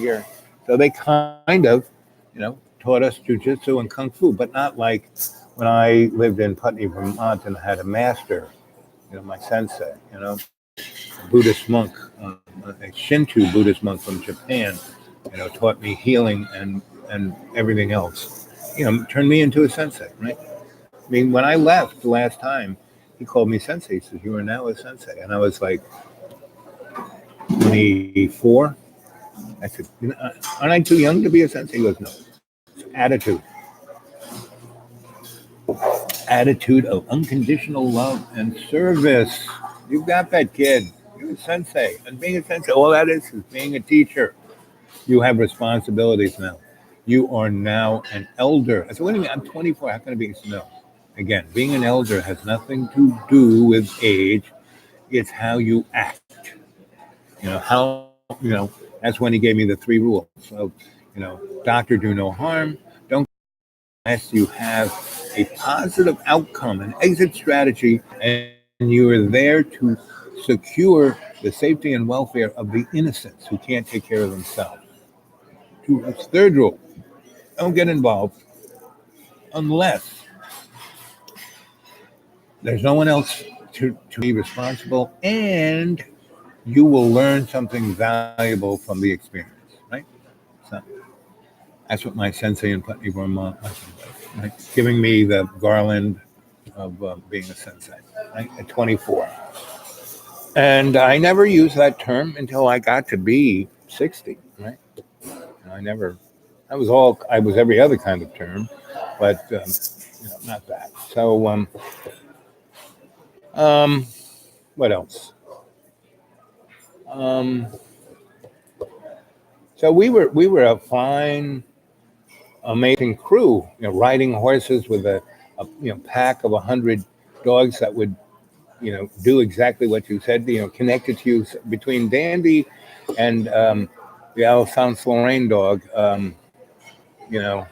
they kind of, taught us jujitsu and kung fu, but not like when I lived in Putney, Vermont, and had a master, my sensei, a Buddhist monk, a Shinto Buddhist monk from Japan, taught me healing and everything else. Turned me into a sensei, right? I mean, when I left the last time, he called me sensei. He said, "You are now a sensei," and I was like 24. I said, "Aren't I too young to be a sensei?" He goes, "No, it's attitude of unconditional love and service. You've got that, kid. You're a sensei, and being a sensei, all that is being a teacher. You have responsibilities now. You are now an elder." I said, "Wait a minute, I'm 24. How can I be?" He said, "No. Again, being an elder has nothing to do with age. It's how you act. That's when he gave me the 3 rules. So, doctor, do no harm. Don't unless you have a positive outcome, an exit strategy, and you are there to secure the safety and welfare of the innocents who can't take care of themselves. Third rule, don't get involved unless there's no one else to be responsible, and you will learn something valuable from the experience," right? So that's what my sensei in Putney, Vermont, right? Giving me the garland of being a sensei, right? At 24. And I never used that term until I got to be 60, right? I was every other kind of term, but not that. So um, what else? Um, so we were a fine, amazing crew. Riding horses with a pack of 100 dogs that would do exactly what you said. Connected to you between Dandy and the Alsace Lorraine dog. You know,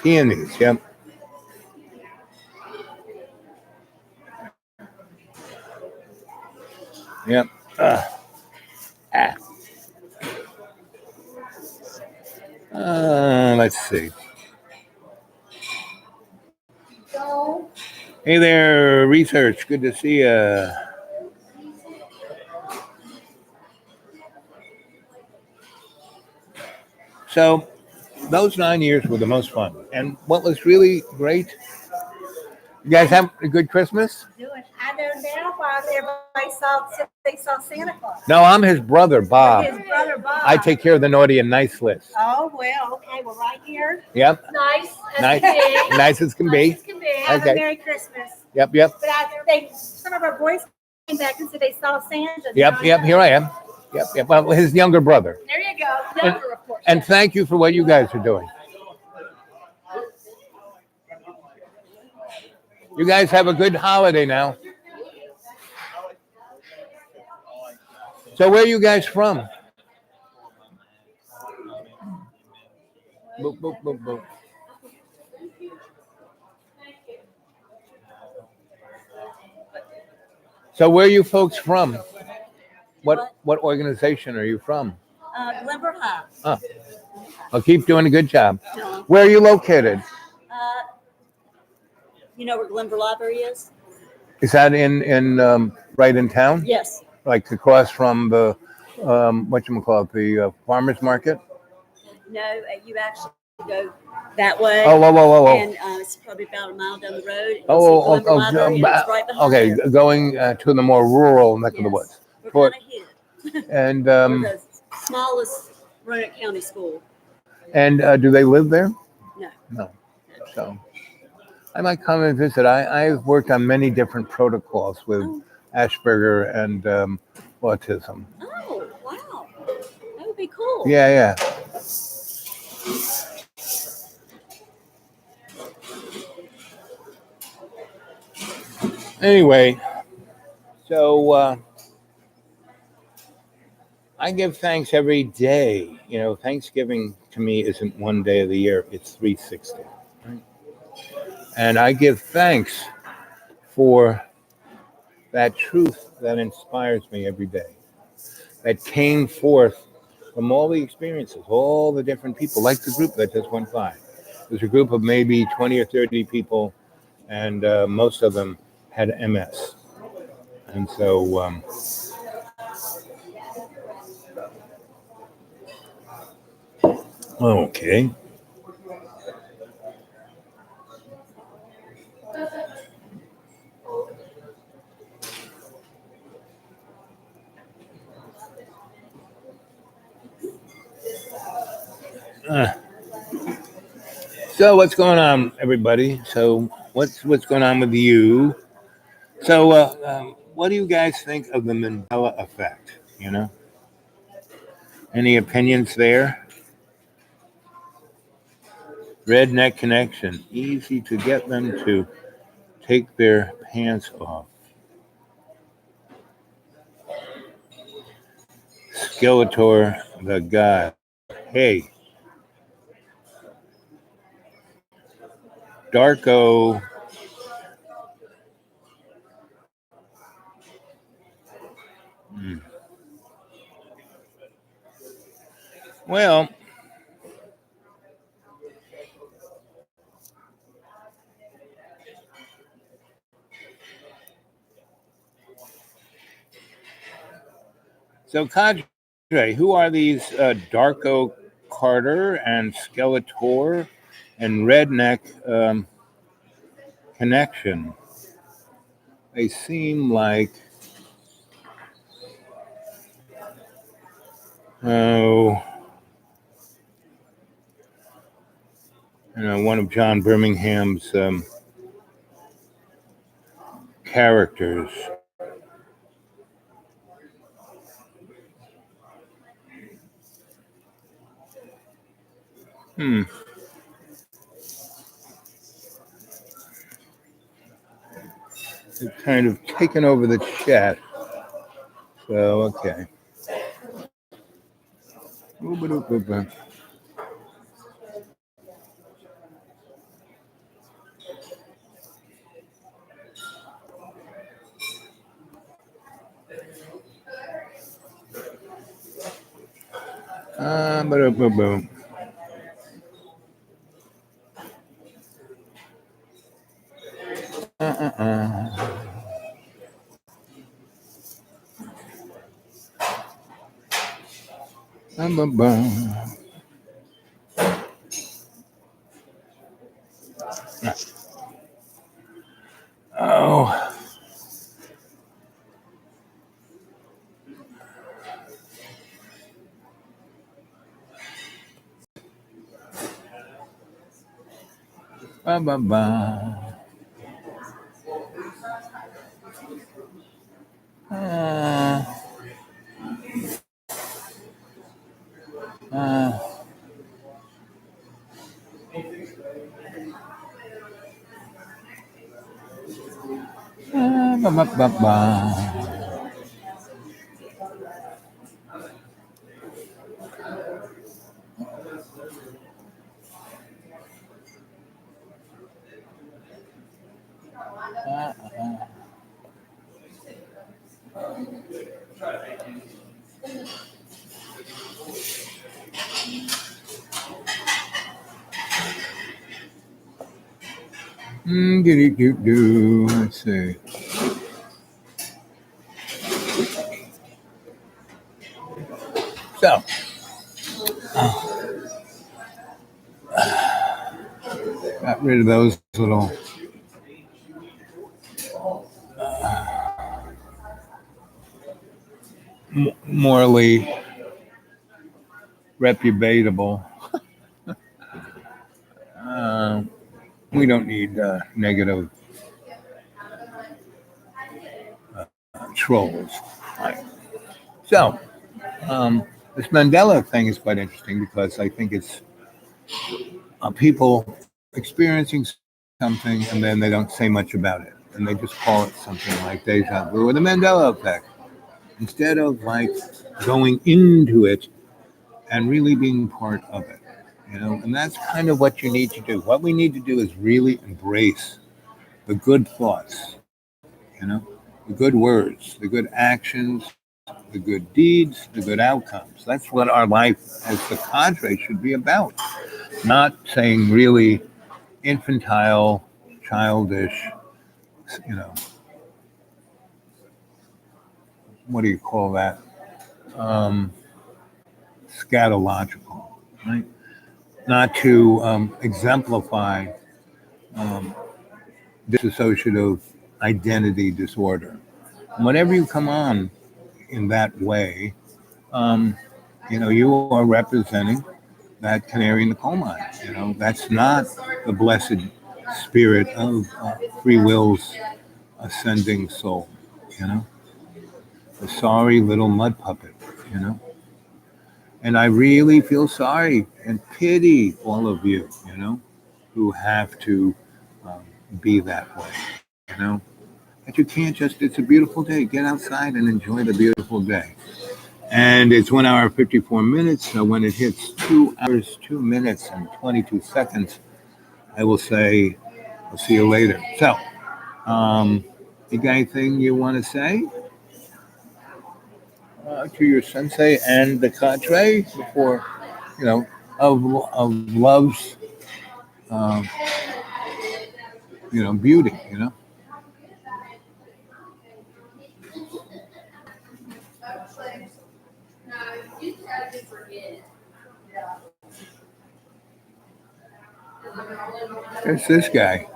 peonies. Yep. Yep. Uh, ah. Let's see. Hey there, research. Good to see you. So, those 9 years were the most fun. And what was really great, you guys have a good Christmas? I know now why everybody saw they saw Santa Claus. No, I'm his brother, Bob. His brother Bob. I take care of the naughty and nice list. Oh well, okay. Well, right here. Yep. Nice. Nice. Nice as can be. Nice as can be. Have Okay. a Merry Christmas. Yep. Yep. But I think some of our boys came back and said they saw Santa. Yep. Yep. Here I am. Yep. Yep. Well, his younger brother. There you go. Younger, of course. And thank you for what you guys are doing. You guys have a good holiday now. So where are you guys from? Boop, boop, boop, boop. So where are you folks from? What organization are you from? Glenbrook High. Oh, I'll keep doing a good job. Where are you located? You know where Glenbrook Library is? Is that in right in town? Yes. Like across from the whatchamacallit, the farmers market? No, you actually go that way. Oh, whoa, whoa, whoa, whoa. And it's probably about a mile down the road. You'll Oh, see Glenbrook Library, and it's right behind okay. there. Going to the more rural neck of the Yes. woods. We're kind of hid. And We're the smallest Roanoke County school. do they live there? No. No. So I might come and visit. I've worked on many different protocols with Asperger and autism. Oh, wow. That would be cool. Yeah, yeah. Anyway, so I give thanks every day. Thanksgiving to me isn't one day of the year, it's 360. Right? And I give thanks for that truth that inspires me every day, that came forth from all the experiences, all the different people, like the group that just went by. There's a group of maybe 20 or 30 people, and most of them had MS. And so, okay. So what's going on, everybody? So what's going on with you? So what do you guys think of the Mandela effect? Any opinions there? Redneck Connection, easy to get them to take their pants off. Skeletor, the god. Hey, Darko. Well, so Cadre, who are these Darko Carter and Skeletor and Redneck Connection? They seem like, oh, one of John Birmingham's characters. Hmm. It's kind of taken over the chat. So, okay. Boom. Oh. Ba, ba, ba. Uh, uh, ba, ba, ba, ba. Let's see. So, got rid of those little morally repudiatable. We don't need negative trolls. Right. So, this Mandela thing is quite interesting because I think it's people experiencing something and then they don't say much about it. And they just call it something like deja vu or the Mandela effect instead of like going into it and really being part of it. And that's kind of what you need to do. What we need to do is really embrace the good thoughts, the good words, the good actions, the good deeds, the good outcomes. That's what our life as the cadre should be about. Not saying really infantile, childish, you know, what do you call that? Um, Scatological, right? Not to exemplify dissociative identity disorder. Whenever you come on in that way, um, you are representing that canary in the coal mine. That's not the blessed spirit of free will's ascending soul. You know, a sorry little mud puppet. You know, and I really feel sorry and pity all of you. Who have to um, be that way. You know, that you can't just. It's a beautiful day. Get outside and enjoy the beautiful day. And it's 1 hour 54 minutes. So when it hits 2 hours 2 minutes and 22 seconds, I will say I'll see you later. So, you got anything you want to say to your sensei and the cadre before of love's uh, beauty? There's this guy.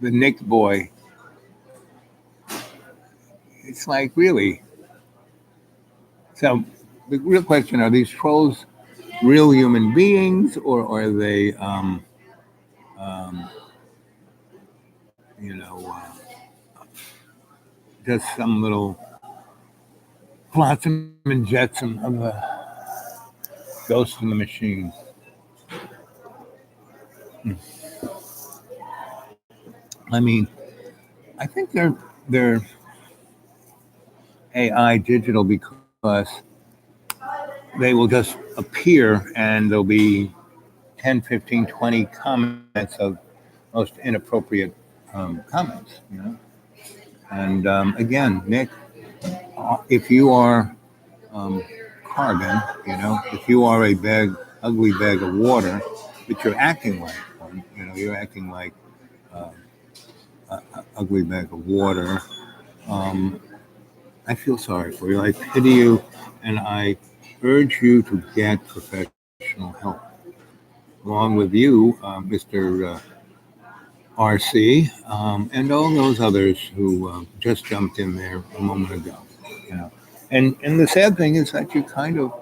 The Nick boy. it's like really. So the real question: are these trolls real human beings, or are they, um, you know, just some little flotsam and jetsam of a ghost in the machine? I mean, I think they're AI digital because they will just appear and there'll be 10, 15, 20 comments of most inappropriate comments, And again, Nick, if you are carbon, if you are a ugly bag of water, but you're acting like one, you're acting like uh, a ugly bag of water. Um, I feel sorry for you. I pity you, and I urge you to get professional help. Along with you, Mr. RC, and all those others who just jumped in there a moment ago. You know, and the sad thing is that you kind of,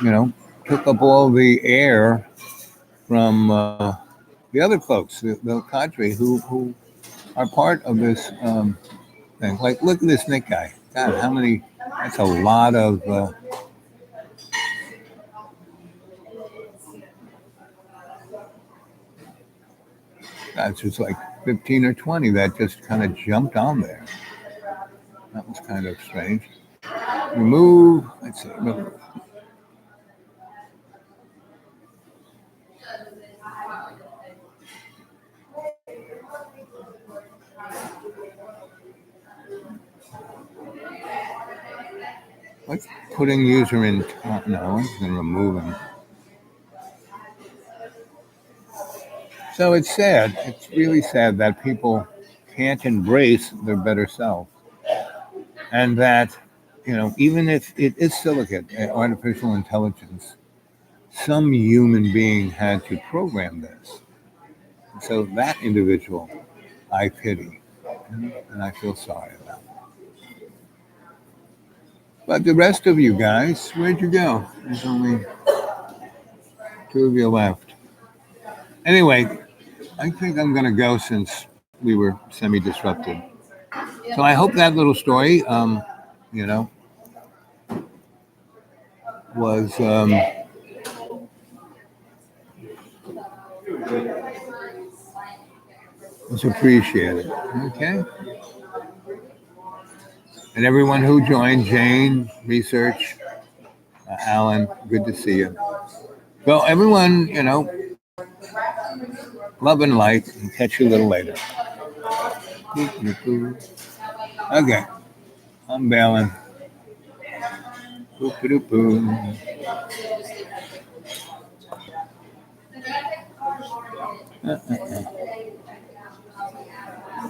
you know, took up all the air from the other folks, the cadre who are part of this thing. Like, look at this Nick guy. God, how many? That's a lot of. That's just like 15 or 20 that just kind of jumped on there. That was kind of strange. Remove. Let's see. What's putting user in? No, I'm going to remove him. So it's sad. It's really sad that people can't embrace their better self, and that, even if it is silicate, artificial intelligence, some human being had to program this. So that individual, I pity, and I feel sorry about. But the rest of you guys, where'd you go? There's only two of you left. Anyway, I think I'm going to go since we were semi-disrupted. So I hope that little story, you know, was was appreciated. Okay, and everyone who joined, Jane, Research, Alan, good to see you. Well, everyone, love and light, and catch you a little later. Okay, I'm bailing.